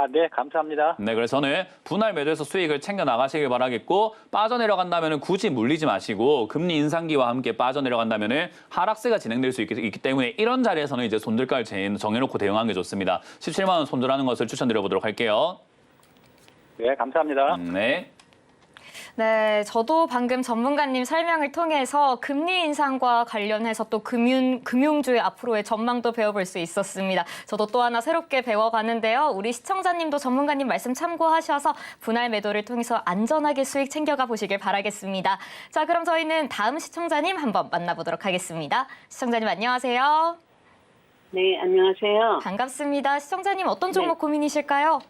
네, 감사합니다. 네, 그래서 저는 분할 매도해서 수익을 챙겨 나가시길 바라겠고 빠져내려간다면 굳이 물리지 마시고 금리 인상기와 함께 빠져내려간다면 하락세가 진행될 수 있기 때문에 이런 자리에서는 이제 손절가를 정해놓고 대응하는 게 좋습니다. 17만 원 손절하는 것을 추천드려보도록 할게요. 네, 감사합니다. 네. 네, 저도 방금 전문가님 설명을 통해서 금리 인상과 관련해서 또 금융주의 앞으로의 전망도 배워볼 수 있었습니다. 저도 또 하나 새롭게 배워가는데요. 우리 시청자님도 전문가님 말씀 참고하셔서 분할 매도를 통해서 안전하게 수익 챙겨가 보시길 바라겠습니다. 자, 그럼 저희는 다음 시청자님 한번 만나보도록 하겠습니다. 시청자님 안녕하세요. 네, 안녕하세요. 반갑습니다. 시청자님 어떤 종목 고민이실까요?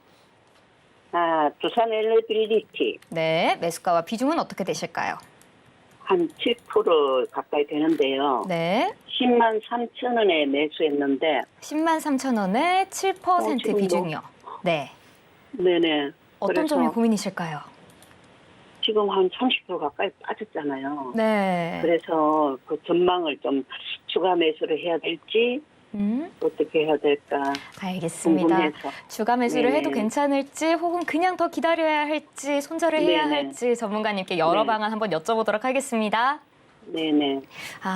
두산 엘리빌리티 네, 매수가와 비중은 어떻게 되실까요? 한 7% 가까이 되는데요. 네. 10만 3천 원에 매수했는데 10만 3천 원에 7% 지금도? 비중이요. 네. 네네. 어떤 그래서 점이 고민이실까요? 지금 한 30% 가까이 빠졌잖아요. 네. 그래서 그 전망을 좀 추가 매수를 해야 될지 어떻게 해야 될까 알겠습니다. 궁금해서. 주가 매수를 네. 해도 괜찮을지 혹은 그냥 더 기다려야 할지 손절을 해야 네네. 할지 전문가님께 여러 네. 방안 한번 여쭤보도록 하겠습니다. 네네.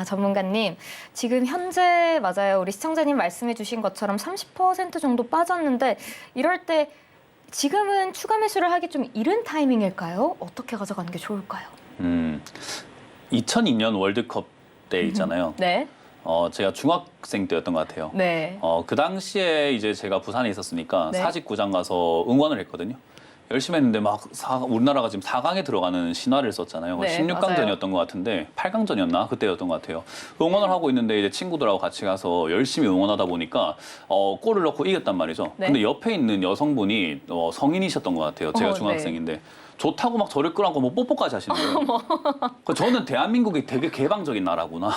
전문가님, 지금 현재 맞아요. 우리 시청자님 말씀해 주신 것처럼 30% 정도 빠졌는데 이럴 때 지금은 추가 매수를 하기 좀 이른 타이밍일까요? 어떻게 가져가는 게 좋을까요? 2002년 월드컵 때 있잖아요. 네. 제가 중학생 때였던 것 같아요. 네. 그 당시에 이제 제가 부산에 있었으니까 네. 사직구장 가서 응원을 했거든요. 열심히 했는데 막 우리나라가 지금 4강에 들어가는 신화를 썼잖아요. 네, 16강전이었던 것 같은데 8강전이었나? 그때였던 것 같아요. 응원을 하고 있는데 이제 친구들하고 같이 가서 열심히 응원하다 보니까 골을 넣고 이겼단 말이죠. 네. 근데 옆에 있는 여성분이 성인이셨던 것 같아요. 제가 네. 중학생인데. 좋다고 막 저를 끌어안고 뭐 뽀뽀까지 하시는 거예요. 저는 대한민국이 되게 개방적인 나라구나.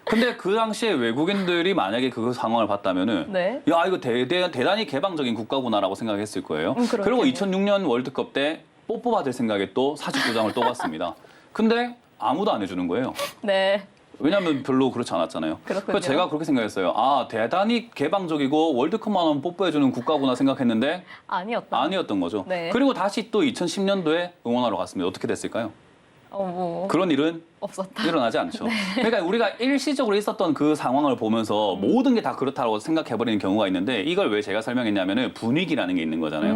근데 그 당시에 외국인들이 만약에 그 상황을 봤다면은 네. 야 이거 대단히 개방적인 국가구나라고 생각했을 거예요. 그렇겠네요. 그리고 2006년 월드컵 때 뽀뽀 받을 생각에 또 49장을 또 갔습니다. 근데 아무도 안 해주는 거예요. 네. 왜냐하면 별로 그렇지 않았잖아요. 그렇군요. 그래서 제가 그렇게 생각했어요. 아 대단히 개방적이고 월드컵만 하면 뽀뽀해주는 국가구나 생각했는데 아니었던 거죠. 네. 그리고 다시 또 2010년도에 응원하러 갔습니다. 어떻게 됐을까요? 뭐 그런 일은 없었다. 일어나지 않죠. 그러니까 우리가 일시적으로 있었던 그 상황을 보면서 모든 게 다 그렇다고 생각해버리는 경우가 있는데 이걸 왜 제가 설명했냐면은 분위기라는 게 있는 거잖아요.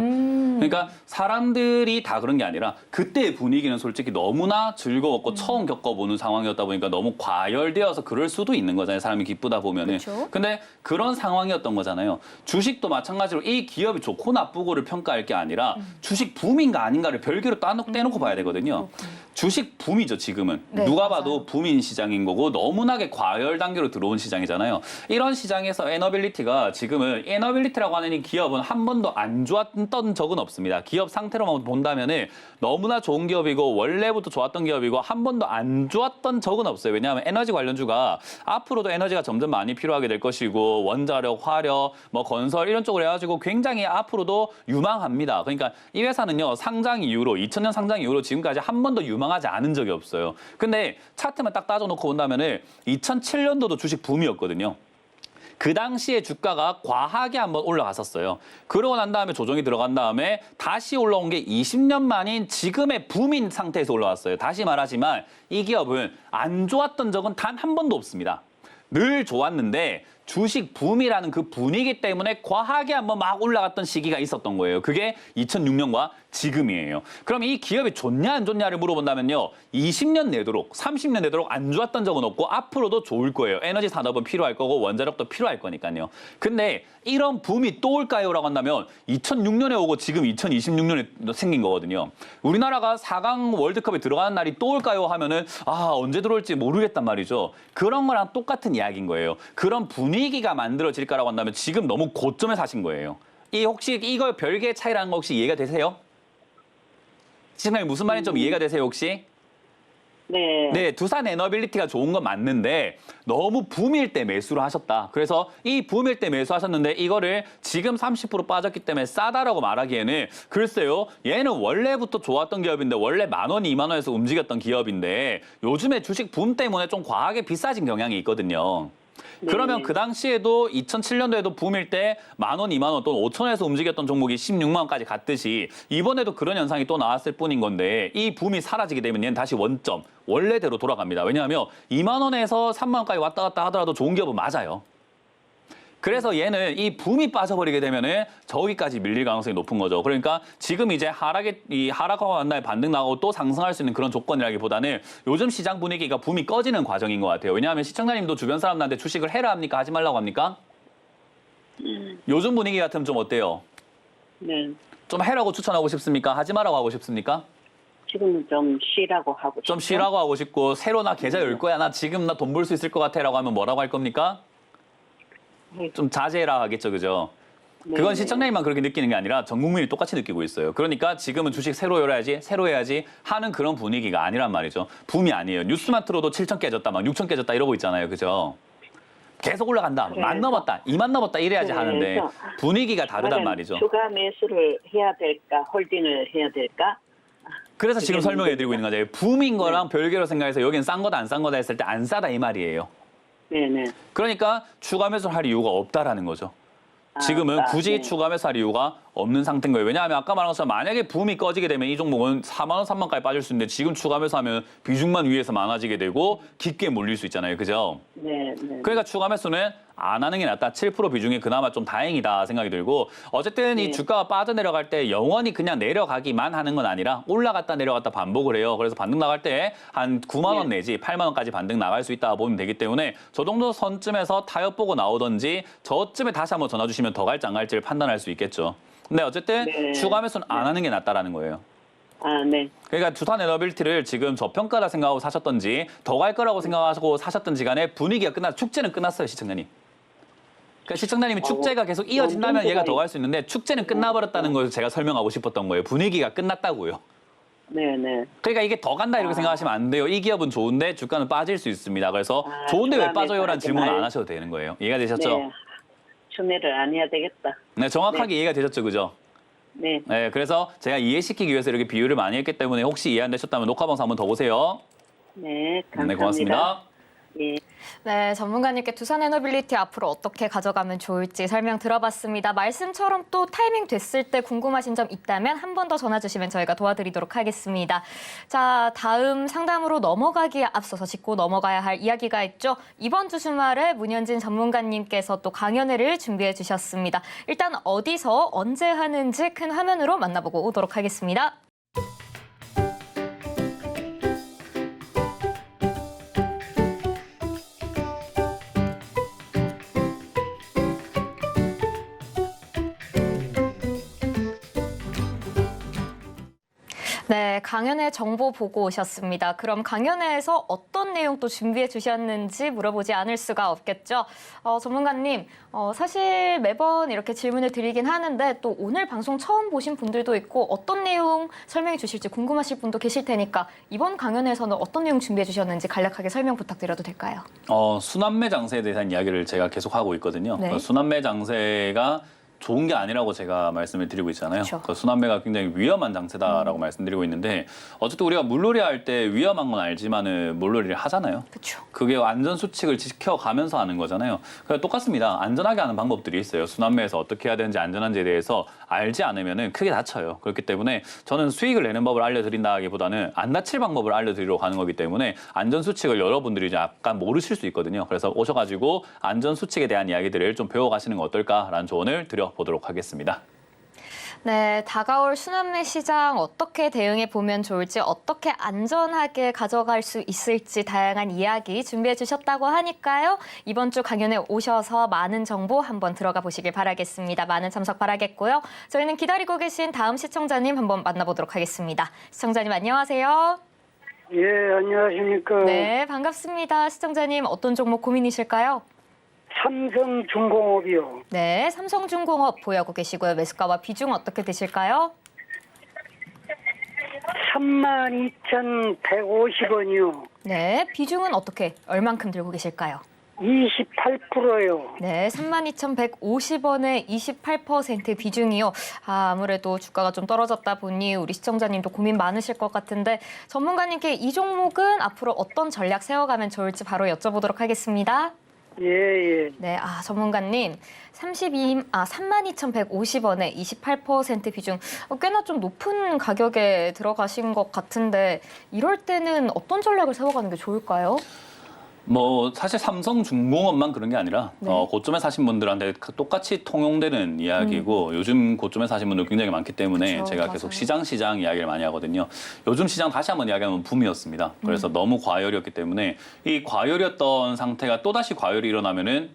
그러니까 사람들이 다 그런 게 아니라 그때의 분위기는 솔직히 너무나 즐거웠고 처음 겪어보는 상황이었다 보니까 너무 과열되어서 그럴 수도 있는 거잖아요. 사람이 기쁘다 보면은. 그렇죠. 근데 그런 상황이었던 거잖아요. 주식도 마찬가지로 이 기업이 좋고 나쁘고를 평가할 게 아니라 주식 붐인가 아닌가를 별개로 떼놓고 봐야 되거든요. 주식 붐이죠, 지금은. 네, 누가 맞아요. 봐도 붐인 시장인 거고 너무나게 과열 단계로 들어온 시장이잖아요. 이런 시장에서 에너빌리티가 지금은 에너빌리티라고 하는 이 기업은 한 번도 안 좋았던 적은 없습니다. 기업 상태로만 본다면은 너무나 좋은 기업이고 원래부터 좋았던 기업이고 한 번도 안 좋았던 적은 없어요. 왜냐하면 에너지 관련주가 앞으로도 에너지가 점점 많이 필요하게 될 것이고 원자력, 화력, 뭐 건설 이런 쪽으로 해가지고 굉장히 앞으로도 유망합니다. 그러니까 이 회사는요 상장 이후로 2000년 상장 이후로 지금까지 한 번도 유망하지 않은 적이 없어요. 근데 차트만 딱 따져놓고 본다면은 2007년도도 주식 붐이었거든요. 그 당시에 주가가 과하게 한번 올라갔었어요. 그러고 난 다음에 조정이 들어간 다음에 다시 올라온 게 20년 만인 지금의 붐인 상태에서 올라왔어요. 다시 말하지만 이 기업은 안 좋았던 적은 단 한 번도 없습니다. 늘 좋았는데 주식 붐이라는 그 분위기 때문에 과하게 한번 막 올라갔던 시기가 있었던 거예요. 그게 2006년과 지금이에요. 그럼 이 기업이 좋냐 안 좋냐를 물어본다면요. 20년 내도록 30년 내도록 안 좋았던 적은 없고 앞으로도 좋을 거예요. 에너지 산업은 필요할 거고 원자력도 필요할 거니까요. 근데 이런 붐이 또 올까요? 라고 한다면 2006년에 오고 지금 2026년에 생긴 거거든요. 우리나라가 4강 월드컵에 들어가는 날이 또 올까요? 하면은 언제 들어올지 모르겠단 말이죠. 그런 거랑 똑같은 이야기인 거예요. 그런 분위기가 만들어질까라고 한다면 지금 너무 고점에 사신 거예요. 혹시 이거 별개의 차이라는 거 혹시 이해가 되세요? 시청자님 무슨 말인지 좀 이해가 되세요 혹시? 네. 네, 두산 에너빌리티가 좋은 건 맞는데 너무 붐일 때 매수를 하셨다. 그래서 이 붐일 때 매수하셨는데 이거를 지금 30% 빠졌기 때문에 싸다라고 말하기에는 글쎄요. 얘는 원래부터 좋았던 기업인데 원래 10,000원, 20,000원에서 움직였던 기업인데 요즘에 주식 붐 때문에 좀 과하게 비싸진 경향이 있거든요. 그러면 그 당시에도 2007년도에도 붐일 때 10,000원, 20,000원 또는 5,000원에서 움직였던 종목이 16만 원까지 갔듯이 이번에도 그런 현상이 또 나왔을 뿐인 건데 이 붐이 사라지게 되면 얘는 다시 원점, 원래대로 돌아갑니다. 왜냐하면 2만 원에서 3만 원까지 왔다 갔다 하더라도 좋은 기업은 맞아요. 그래서 얘는 이 붐이 빠져버리게 되면은 저기까지 밀릴 가능성이 높은 거죠. 그러니까 지금 이제 하락하고 난 다음에 반등 나오고 또 상승할 수 있는 그런 조건이라기보다는 요즘 시장 분위기가 붐이 꺼지는 과정인 것 같아요. 왜냐하면 시청자님도 주변 사람들한테 주식을 해라 합니까? 하지 말라고 합니까? 요즘 분위기 같으면 좀 어때요? 네. 좀 해라고 추천하고 싶습니까? 하지 말라고 하고 싶습니까? 지금은 좀 쉬라고 하고 좀 싶죠? 쉬라고 하고 싶고 새로 나 계좌 열 거야. 나 지금 나 돈 벌 수 있을 것 같아 라고 하면 뭐라고 할 겁니까? 좀 자제해라 하겠죠, 그죠? 그건 시청자님만 그렇게 느끼는 게 아니라 전 국민이 똑같이 느끼고 있어요. 그러니까 지금은 주식 새로 열어야지, 새로 해야지 하는 그런 분위기가 아니란 말이죠. 붐이 아니에요. 뉴스만 틀어도 7천 깨졌다, 막 6천 깨졌다 이러고 있잖아요, 그죠? 계속 올라간다, 만 넘었다, 2만 넘었다 이래야지 하는데 분위기가 다르단 말이죠. 추가 매수를 해야 될까, 홀딩을 해야 될까? 그래서 지금 설명해드리고 있는 거죠. 붐인 거랑 별개로 생각해서 여긴 싼 거다, 안 싼 거다 했을 때 안 싸다 이 말이에요. 네네. 그러니까 추가 매수를 할 이유가 없다라는 거죠. 지금은 굳이 네. 추가 매수할 이유가 없는 상태인 거예요. 왜냐하면 아까 말한 것처럼 만약에 붐이 꺼지게 되면 이 종목은 4만 원, 3만 원까지 빠질 수 있는데 지금 추가 매수하면 비중만 위에서 많아지게 되고 깊게 몰릴 수 있잖아요. 그죠? 네. 그러니까 추가 매수는 안 하는 게 낫다. 7% 비중이 그나마 좀 다행이다 생각이 들고 어쨌든 이 주가가 빠져내려갈 때 영원히 그냥 내려가기만 하는 건 아니라 올라갔다 내려갔다 반복을 해요. 그래서 반등 나갈 때 한 9만 원 내지 8만 원까지 반등 나갈 수 있다 보면 되기 때문에 저 정도 선쯤에서 타협 보고 나오든지 저쯤에 다시 한번 전화 주시면 더 갈지 안 갈지를 판단할 수 있겠죠. 근데 어쨌든 네. 추가 매수는 안 하는 게 낫다라는 거예요. 아, 네. 그러니까 두산 에너빌티를 지금 저평가라 생각하고 사셨던지 더 갈 거라고 생각하고 사셨던지 간에 분위기가 축제는 끝났어요, 시청자님. 그러니까 시청자님이 축제가 계속 이어진다면 얘가 더 갈 수 있는데 축제는 끝나버렸다는 걸 제가 설명하고 싶었던 거예요. 분위기가 끝났다고요. 네네. 그러니까 이게 더 간다 이렇게 생각하시면 안 돼요. 이 기업은 좋은데 주가는 빠질 수 있습니다. 그래서 좋은데 왜 주가 빠져요라는 매수하지 질문을 안 말- 하셔도 되는 거예요. 이해가 되셨죠? 네. 순회를 안 해야 되겠다. 네, 정확하게 이해가 되셨죠, 그죠? 네. 네, 그래서 제가 이해시키기 위해서 이렇게 비유를 많이 했기 때문에 혹시 이해 안 되셨다면 녹화방송 한번 더 보세요. 네. 감사합니다. 네, 고맙습니다. 예. 네, 전문가님께 두산 에너빌리티 앞으로 어떻게 가져가면 좋을지 설명 들어봤습니다. 말씀처럼 또 타이밍 됐을 때 궁금하신 점 있다면 한 번 더 전화 주시면 저희가 도와드리도록 하겠습니다. 자, 다음 상담으로 넘어가기에 앞서서 짚고 넘어가야 할 이야기가 있죠. 이번 주 주말에 문현진 전문가님께서 또 강연회를 준비해 주셨습니다. 일단 어디서 언제 하는지 큰 화면으로 만나보고 오도록 하겠습니다. 네, 강연회 정보 보고 오셨습니다. 그럼 강연회에서 어떤 내용 또 준비해 주셨는지 물어보지 않을 수가 없겠죠. 전문가님, 사실 매번 이렇게 질문을 드리긴 하는데 또 오늘 방송 처음 보신 분들도 있고 어떤 내용 설명해 주실지 궁금하실 분도 계실 테니까 이번 강연회에서는 어떤 내용 준비해 주셨는지 간략하게 설명 부탁드려도 될까요? 순환매 장세에 대한 이야기를 제가 계속 하고 있거든요. 네. 순환매 장세가 좋은 게 아니라고 제가 말씀을 드리고 있잖아요. 그렇죠. 그 순환매가 굉장히 위험한 장세다라고 말씀드리고 있는데 어쨌든 우리가 물놀이 할 때 위험한 건 알지만은 물놀이를 하잖아요. 그렇죠. 그게 안전 수칙을 지켜가면서 하는 거잖아요. 그러니까 똑같습니다. 안전하게 하는 방법들이 있어요. 순환매에서 어떻게 해야 되는지 안전한지에 대해서 알지 않으면은 크게 다쳐요. 그렇기 때문에 저는 수익을 내는 법을 알려드린다기보다는 안 다칠 방법을 알려드리러 가는 거기 때문에 안전 수칙을 여러분들이 이제 약간 모르실 수 있거든요. 그래서 오셔가지고 안전 수칙에 대한 이야기들을 좀 배워가시는 거 어떨까라는 조언을 드려보도록 하겠습니다. 네, 다가올 순환매 시장 어떻게 대응해 보면 좋을지, 어떻게 안전하게 가져갈 수 있을지 다양한 이야기 준비해 주셨다고 하니까요. 이번 주 강연에 오셔서 많은 정보 한번 들어가 보시길 바라겠습니다. 많은 참석 바라겠고요. 저희는 기다리고 계신 다음 시청자님 한번 만나보도록 하겠습니다. 시청자님 안녕하세요. 예, 안녕하십니까. 네, 반갑습니다. 시청자님 어떤 종목 고민이실까요? 삼성중공업이요. 네, 삼성중공업 보유하고 계시고요. 매수가와 비중 어떻게 되실까요? 32,150원이요. 네, 비중은 어떻게, 얼만큼 들고 계실까요? 28%요. 네, 32,150원에 28% 비중이요. 아무래도 주가가 좀 떨어졌다 보니 우리 시청자님도 고민 많으실 것 같은데 전문가님께 이 종목은 앞으로 어떤 전략 세워가면 좋을지 바로 여쭤보도록 하겠습니다. 예. 네, 전문가님 32,150원에 28% 비중 꽤나 좀 높은 가격에 들어가신 것 같은데 이럴 때는 어떤 전략을 세워가는 게 좋을까요? 사실 삼성중공업만 그런 게 아니라 네. 고점에 사신 분들한테 똑같이 통용되는 이야기고 요즘 고점에 사신 분들 굉장히 많기 때문에 그쵸, 제가 맞아요. 계속 시장 이야기를 많이 하거든요. 요즘 시장 다시 한번 이야기하면 붐이었습니다. 그래서 너무 과열이었기 때문에 이 과열이었던 상태가 또다시 과열이 일어나면은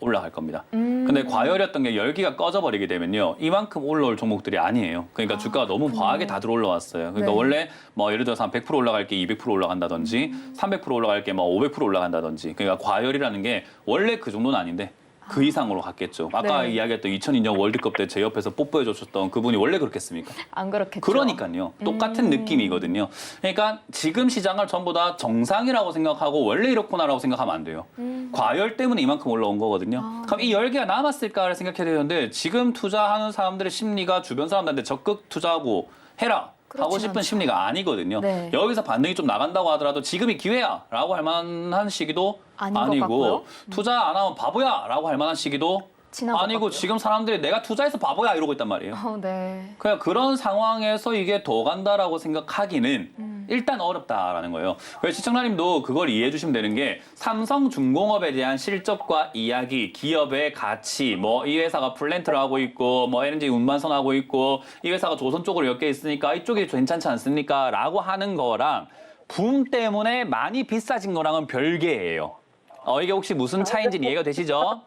올라갈 겁니다. 근데 과열이었던 게 열기가 꺼져버리게 되면요. 이만큼 올라올 종목들이 아니에요. 그러니까 주가가 너무 과하게 다 들어올라왔어요. 그러니까 네. 원래 예를 들어서 한 100% 올라갈 게 200% 올라간다든지 300% 올라갈 게 500% 올라간다든지 그러니까 과열이라는 게 원래 그 정도는 아닌데 그 이상으로 갔겠죠. 아까 네. 이야기했던 2002년 월드컵 때 제 옆에서 뽀뽀해 줬었던 그분이 원래 그렇겠습니까? 안 그렇겠죠. 그러니까요. 똑같은 느낌이거든요. 그러니까 지금 시장을 전부 다 정상이라고 생각하고 원래 이렇구나라고 생각하면 안 돼요. 과열 때문에 이만큼 올라온 거거든요. 그럼 이 열기가 남았을까를 생각해야 되는데 지금 투자하는 사람들의 심리가 주변 사람들한테 적극 투자하고 해라. 하고 그렇진 싶은 않죠. 심리가 아니거든요. 네. 여기서 반등이 좀 나간다고 하더라도 지금이 기회야 라고 할 만한 시기도 아닌 것 같고요. 아니고 투자 안 하면 바보야 라고 할 만한 시기도 지난 것 아니고 같고요. 지금 사람들이 내가 투자해서 바보야 이러고 있단 말이에요. 네. 그냥 그런 상황에서 이게 더 간다라고 생각하기는 일단 어렵다라는 거예요. 그래서 시청자님도 그걸 이해해 주시면 되는 게 삼성중공업에 대한 실적과 이야기, 기업의 가치, 이 회사가 플랜트를 하고 있고, LNG 운반선 하고 있고, 이 회사가 조선 쪽으로 엮여 있으니까 이쪽이 괜찮지 않습니까? 라고 하는 거랑 붐 때문에 많이 비싸진 거랑은 별개예요. 이게 혹시 무슨 차이인지 이해가 되시죠?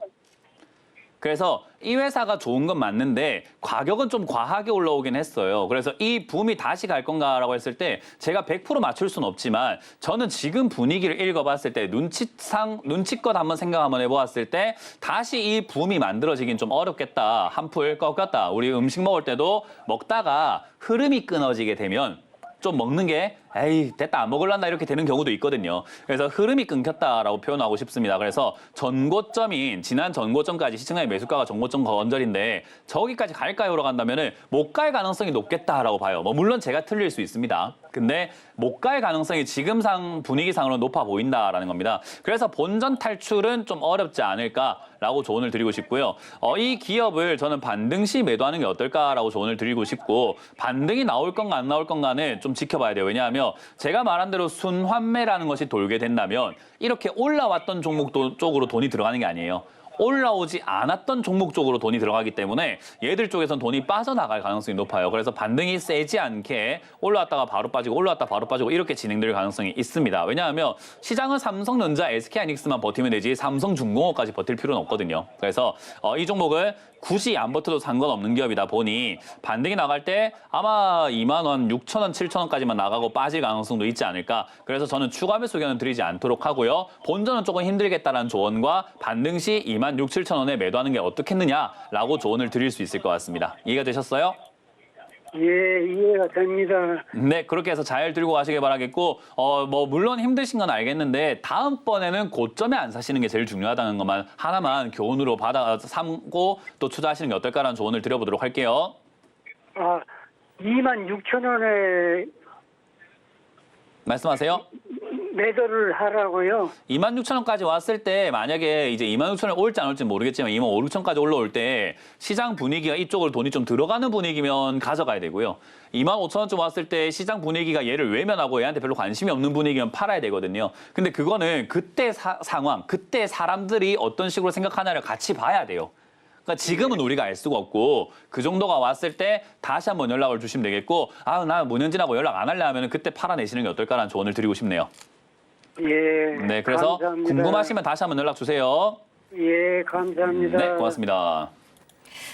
그래서 이 회사가 좋은 건 맞는데 가격은 좀 과하게 올라오긴 했어요. 그래서 이 붐이 다시 갈 건가라고 했을 때 제가 100% 맞출 수는 없지만 저는 지금 분위기를 읽어봤을 때 눈치껏 한번 생각 한번 해보았을 때 다시 이 붐이 만들어지긴 좀 어렵겠다. 한풀 꺾였다. 우리 음식 먹을 때도 먹다가 흐름이 끊어지게 되면 좀 먹는 게 에이 됐다 안 먹을란다 이렇게 되는 경우도 있거든요. 그래서 흐름이 끊겼다라고 표현하고 싶습니다. 그래서 전고점인 지난 전고점까지 시청자의 매수가가 전고점 건절인데 저기까지 갈까요로 간다면은 못 갈 가능성이 높겠다라고 봐요. 뭐 물론 제가 틀릴 수 있습니다. 근데 못 갈 가능성이 지금상 분위기상으로 높아 보인다라는 겁니다. 그래서 본전 탈출은 좀 어렵지 않을까라고 조언을 드리고 싶고요. 이 기업을 저는 반등 시 매도하는 게 어떨까라고 조언을 드리고 싶고 반등이 나올 건가 안 나올 건가는 좀 지켜봐야 돼요. 왜냐하면 제가 말한 대로 순환매라는 것이 돌게 된다면 이렇게 올라왔던 종목 쪽으로 돈이 들어가는 게 아니에요. 올라오지 않았던 종목 쪽으로 돈이 들어가기 때문에 얘들 쪽에선 돈이 빠져나갈 가능성이 높아요. 그래서 반등이 세지 않게 올라왔다가 바로 빠지고 올라왔다 바로 빠지고 이렇게 진행될 가능성이 있습니다. 왜냐하면 시장은 삼성전자, SK하이닉스만 버티면 되지 삼성중공업까지 버틸 필요는 없거든요. 그래서 이 종목을 굳이 안 버텨도 상관없는 기업이다 보니 반등이 나갈 때 아마 2만 원, 6천 원, 7천 원까지만 나가고 빠질 가능성도 있지 않을까. 그래서 저는 추가 매수 의견은 드리지 않도록 하고요. 본전은 조금 힘들겠다라는 조언과 반등 시 2만 6, 7천 원에 매도하는 게 어떻겠느냐라고 조언을 드릴 수 있을 것 같습니다. 이해가 되셨어요? 예, 이해가 됩니다. 네, 그렇게 해서 잘 들고 가시길 바라겠고, 뭐 물론 힘드신 건 알겠는데 다음번에는 고점에 안 사시는 게 제일 중요하다는 것만 하나만 교훈으로 받아 삼고 또 투자하시는 게 어떨까라는 조언을 드려보도록 할게요. 아, 26,000원에 말씀하세요. 매도를 하라고요. 26,000원까지 왔을 때 만약에 이제 26,000원 올지 안 올지 모르겠지만 25,000원까지 올라올 때 시장 분위기가 이쪽으로 돈이 좀 들어가는 분위기면 가져가야 되고요. 25,000원쯤 왔을 때 시장 분위기가 얘를 외면하고 얘한테 별로 관심이 없는 분위기면 팔아야 되거든요. 근데 그거는 그때 상황, 그때 사람들이 어떤 식으로 생각하냐를 같이 봐야 돼요. 그러니까 지금은 우리가 알 수가 없고 그 정도가 왔을 때 다시 한번 연락을 주시면 되겠고 나 몇 년 지나고 연락 안 할래 하면 그때 팔아내시는 게 어떨까라는 조언을 드리고 싶네요. 예. 네, 그래서 감사합니다. 궁금하시면 다시 한번 연락 주세요. 예, 감사합니다. 네, 고맙습니다.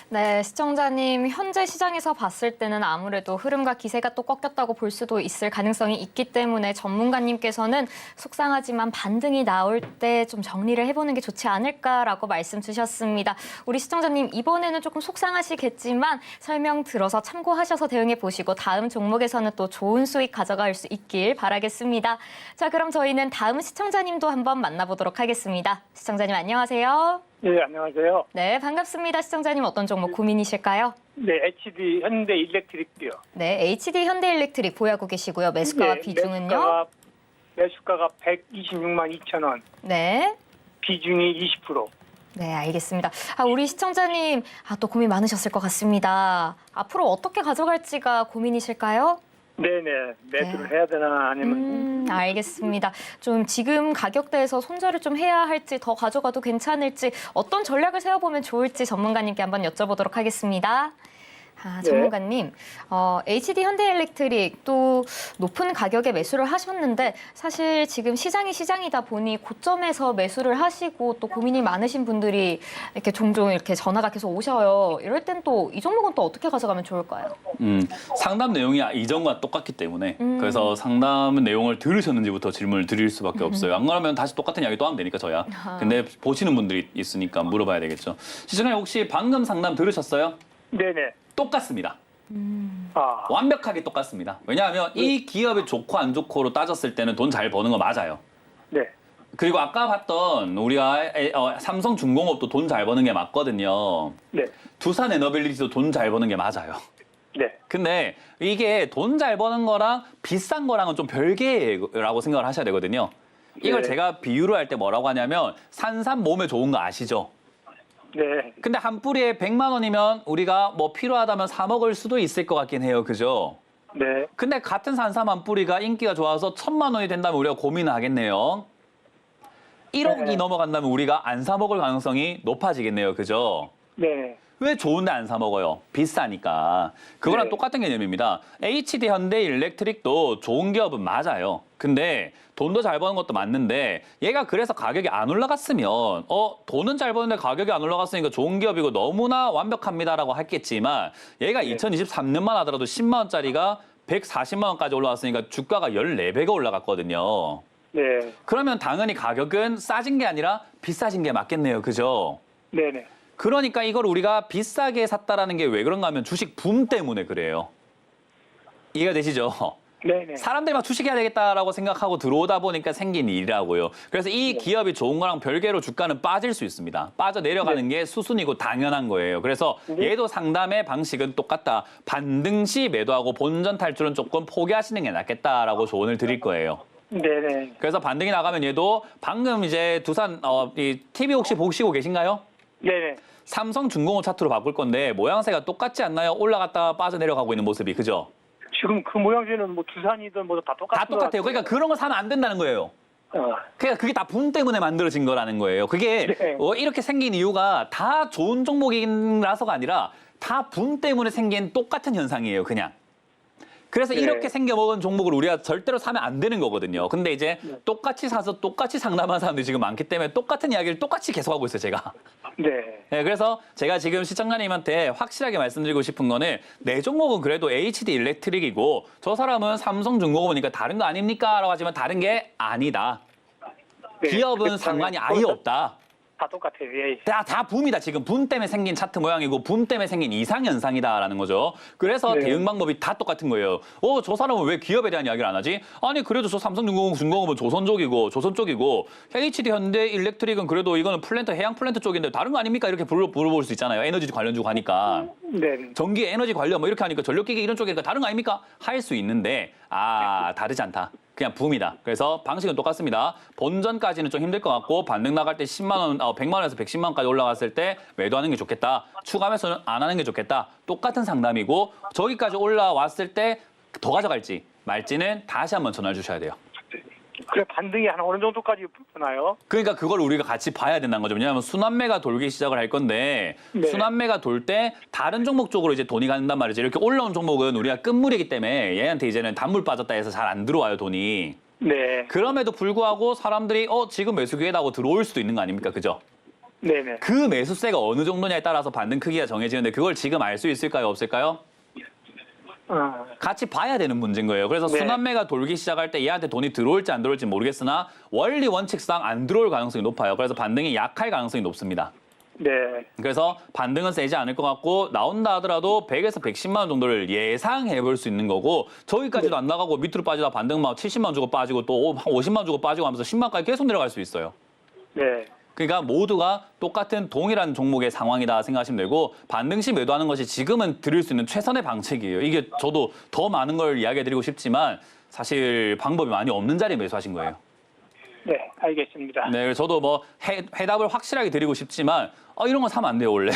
네, 시청자님, 현재 시장에서 봤을 때는 아무래도 흐름과 기세가 또 꺾였다고 볼 수도 있을 가능성이 있기 때문에 전문가님께서는 속상하지만 반등이 나올 때 좀 정리를 해보는 게 좋지 않을까라고 말씀 주셨습니다. 우리 시청자님, 이번에는 조금 속상하시겠지만 설명 들어서 참고하셔서 대응해 보시고 다음 종목에서는 또 좋은 수익 가져갈 수 있길 바라겠습니다. 자, 그럼 저희는 다음 시청자님도 한번 만나보도록 하겠습니다. 시청자님, 안녕하세요. 네, 안녕하세요. 네, 반갑습니다. 시청자님, 어떤 종목 고민이실까요? 네, HD 현대 일렉트릭이요. 네, HD 현대일렉트릭 보유하고 계시고요. 매수가와 네, 비중은요? 매수가가 126만 2천 원, 네. 비중이 20%. 네, 알겠습니다. 우리 시청자님, 또 고민 많으셨을 것 같습니다. 앞으로 어떻게 가져갈지가 고민이실까요? 네네, 매수를 해야 되나 아니면 알겠습니다. 좀 지금 가격대에서 손절을 좀 해야 할지 더 가져가도 괜찮을지 어떤 전략을 세워보면 좋을지 전문가님께 한번 여쭤보도록 하겠습니다. 전문가님, HD 현대일렉트릭 또 높은 가격에 매수를 하셨는데 사실 지금 시장이 시장이다 보니 고점에서 매수를 하시고 또 고민이 많으신 분들이 이렇게 종종 이렇게 전화가 계속 오셔요. 이럴 땐 또 이 종목은 또 어떻게 가져가면 좋을까요? 상담 내용이 이전과 똑같기 때문에 그래서 상담 내용을 들으셨는지부터 질문을 드릴 수밖에 없어요. 안 그러면 다시 똑같은 이야기 또 하면 되니까 저야. 근데 보시는 분들이 있으니까 물어봐야 되겠죠. 시청자님 혹시 방금 상담 들으셨어요? 네네. 똑같습니다. 아, 완벽하게 똑같습니다. 왜냐하면 이 기업이 좋고 안 좋고로 따졌을 때는 돈 잘 버는 거 맞아요. 네. 그리고 아까 봤던 우리가 삼성중공업도 돈 잘 버는 게 맞거든요. 네. 두산에너빌리티도 돈 잘 버는 게 맞아요. 네. 근데 이게 돈 잘 버는 거랑 비싼 거랑은 좀 별개라고 생각을 하셔야 되거든요. 이걸 네. 제가 비유를 할 때 뭐라고 하냐면 산삼 몸에 좋은 거 아시죠? 네. 근데 한 뿌리에 100만 원이면 우리가 뭐 필요하다면 사 먹을 수도 있을 것 같긴 해요. 그죠? 네. 근데 같은 산삼 한 뿌리가 인기가 좋아서 1,000만 원이 된다면 우리가 고민을 하겠네요. 1억이 네. 넘어간다면 우리가 안 사 먹을 가능성이 높아지겠네요. 그죠? 네. 왜 좋은데 안 사 먹어요? 비싸니까. 그거랑 네. 똑같은 개념입니다. HD 현대 일렉트릭도 좋은 기업은 맞아요. 근데 돈도 잘 버는 것도 맞는데 얘가 그래서 가격이 안 올라갔으면 돈은 잘 버는데 가격이 안 올라갔으니까 좋은 기업이고 너무나 완벽합니다라고 했겠지만 얘가 2023년만 하더라도 10만 원짜리가 140만 원까지 올라왔으니까 주가가 14배가 올라갔거든요. 네. 그러면 당연히 가격은 싸진 게 아니라 비싸진 게 맞겠네요. 그죠? 네네. 그러니까 이걸 우리가 비싸게 샀다라는 게 왜 그런가 하면 주식 붐 때문에 그래요. 이해가 되시죠? 네네. 사람들이 막 주식해야 되겠다라고 생각하고 들어오다 보니까 생긴 일이라고요. 그래서 이 기업이 좋은 거랑 별개로 주가는 빠질 수 있습니다. 빠져 내려가는 게 수순이고 당연한 거예요. 그래서 얘도 상담의 방식은 똑같다. 반등 시 매도하고 본전 탈출은 조금 포기하시는 게 낫겠다라고 조언을 드릴 거예요. 네네. 그래서 반등이 나가면 얘도 방금 이제 두산 이 TV 혹시 보시고 계신가요? 네네. 삼성중공업 차트로 바꿀 건데 모양새가 똑같지 않나요? 올라갔다 빠져 내려가고 있는 모습이 그죠? 지금 그 모양새는 뭐 두산이든 뭐 다 똑같은 다 똑같아요. 그러니까 그런 거 사면 안 된다는 거예요. 그러니까 그게 다 붐 때문에 만들어진 거라는 거예요. 그게 네. 이렇게 생긴 이유가 다 좋은 종목이라서가 아니라 다 붐 때문에 생긴 똑같은 현상이에요. 그냥. 그래서 네. 이렇게 생겨먹은 종목을 우리가 절대로 사면 안 되는 거거든요. 근데 이제 똑같이 사서 똑같이 상담하는 사람들이 지금 많기 때문에 똑같은 이야기를 똑같이 계속하고 있어요, 제가. 네. 네, 그래서 제가 지금 시청자님한테 확실하게 말씀드리고 싶은 거는 내 종목은 그래도 HD 일렉트릭이고 저 사람은 삼성중공업이니까 다른 거 아닙니까? 라고 하지만 다른 게 아니다. 네. 기업은 상관이 아예 없다. 다 똑같아요. 예. 다 붐이다. 지금 붐 때문에 생긴 차트 모양이고 붐 때문에 생긴 이상현상이다라는 거죠. 그래서 네. 대응 방법이 다 똑같은 거예요. 저 사람은 왜 기업에 대한 이야기를 안 하지? 아니 그래도 저 삼성중공업은 조선 쪽이고 HD 현대 일렉트릭은 그래도 이거는 플랜트 해양 플랜트 쪽인데 다른 거 아닙니까? 이렇게 물어볼 수 있잖아요. 에너지 관련 주고 하니까. 네. 전기 에너지 관련 뭐 이렇게 하니까 전력기기 이런 쪽이니까 다른 거 아닙니까? 할 수 있는데 다르지 않다. 그냥 붐이다. 그래서 방식은 똑같습니다. 본전까지는 좀 힘들 것 같고 반등 나갈 때 10만 원, 100만 원에서 110만 원까지 올라갔을 때 매도하는 게 좋겠다. 추가 매수는 안 하는 게 좋겠다. 똑같은 상담이고 저기까지 올라왔을 때 더 가져갈지 말지는 다시 한번 전화를 주셔야 돼요. 그래 반등이 한 어느 정도까지 보나요? 그러니까 그걸 우리가 같이 봐야 된다는 거죠. 왜냐하면 순환매가 돌기 시작을 할 건데 네. 순환매가 돌 때 다른 종목 쪽으로 이제 돈이 간단 말이죠. 이렇게 올라온 종목은 우리가 끝물이기 때문에 얘한테 이제는 단물 빠졌다 해서 잘 안 들어와요, 돈이. 네. 그럼에도 불구하고 사람들이 지금 매수 기회다 하고 들어올 수도 있는 거 아닙니까? 그죠? 네네. 그 매수세가 어느 정도냐에 따라서 반등 크기가 정해지는데 그걸 지금 알 수 있을까요? 없을까요? 같이 봐야 되는 문제인 거예요. 그래서 네. 순환매가 돌기 시작할 때 얘한테 돈이 들어올지 안 들어올지 모르겠으나 원리 원칙상 안 들어올 가능성이 높아요. 그래서 반등이 약할 가능성이 높습니다. 네. 그래서 반등은 세지 않을 것 같고 나온다 하더라도 100에서 110만 원 정도를 예상해 볼 수 있는 거고 저기까지도 안 나가고 밑으로 빠지다 반등 막 70만 원 주고 빠지고 또 한 50만 원 주고 빠지고 하면서 10만 원까지 계속 내려갈 수 있어요. 네. 그러니까 모두가 똑같은 동일한 종목의 상황이다 생각하시면 되고 반등 시 매도하는 것이 지금은 드릴 수 있는 최선의 방책이에요. 이게 저도 더 많은 걸 이야기해 드리고 싶지만 사실 방법이 많이 없는 자리에 매수하신 거예요. 네. 알겠습니다. 네, 그래서 저도 뭐 해답을 확실하게 드리고 싶지만 이런 건 사면 안 돼요, 원래.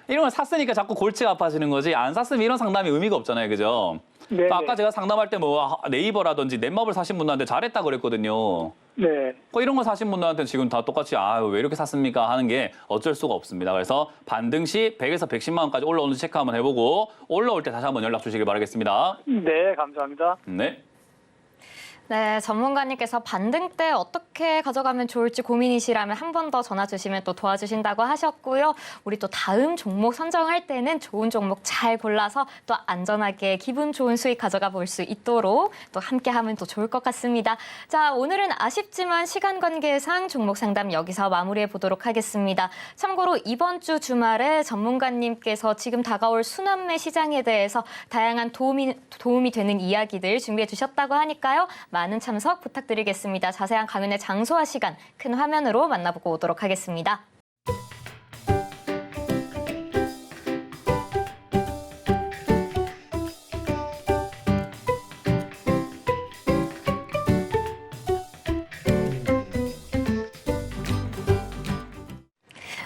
이런 걸 샀으니까 자꾸 골치가 아파지는 거지 안 샀으면 이런 상담이 의미가 없잖아요, 그죠? 네. 아까 제가 상담할 때 뭐 네이버라든지 넷마블 사신 분들한테 잘했다 그랬거든요. 네. 이런 거 사신 분들한테는 지금 다 똑같이 왜 이렇게 샀습니까 하는 게 어쩔 수가 없습니다. 그래서 반등 시 100에서 110만 원까지 올라오는지 체크 한번 해보고 올라올 때 다시 한번 연락 주시길 바라겠습니다. 네. 감사합니다. 네. 네, 전문가님께서 반등 때 어떻게 가져가면 좋을지 고민이시라면 한 번 더 전화 주시면 또 도와주신다고 하셨고요. 우리 또 다음 종목 선정할 때는 좋은 종목 잘 골라서 또 안전하게 기분 좋은 수익 가져가 볼 수 있도록 또 함께 하면 또 좋을 것 같습니다. 자, 오늘은 아쉽지만 시간 관계상 종목 상담 여기서 마무리해 보도록 하겠습니다. 참고로 이번 주 주말에 전문가님께서 지금 다가올 순환매 시장에 대해서 다양한 도움이 되는 이야기들 준비해 주셨다고 하니까요. 많은 참석 부탁드리겠습니다. 자세한 강연의 장소와 시간 큰 화면으로 만나보고 오도록 하겠습니다.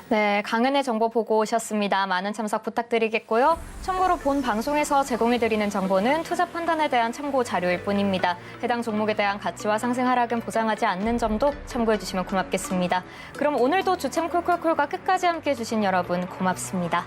네, 강은혜 정보 보고 오셨습니다. 많은 참석 부탁드리겠고요. 참고로 본 방송에서 제공해드리는 정보는 투자 판단에 대한 참고 자료일 뿐입니다. 해당 종목에 대한 가치와 상승 하락은 보장하지 않는 점도 참고해 주시면 고맙겠습니다. 그럼 오늘도 주챔 콜콜콜과 끝까지 함께해 주신 여러분 고맙습니다.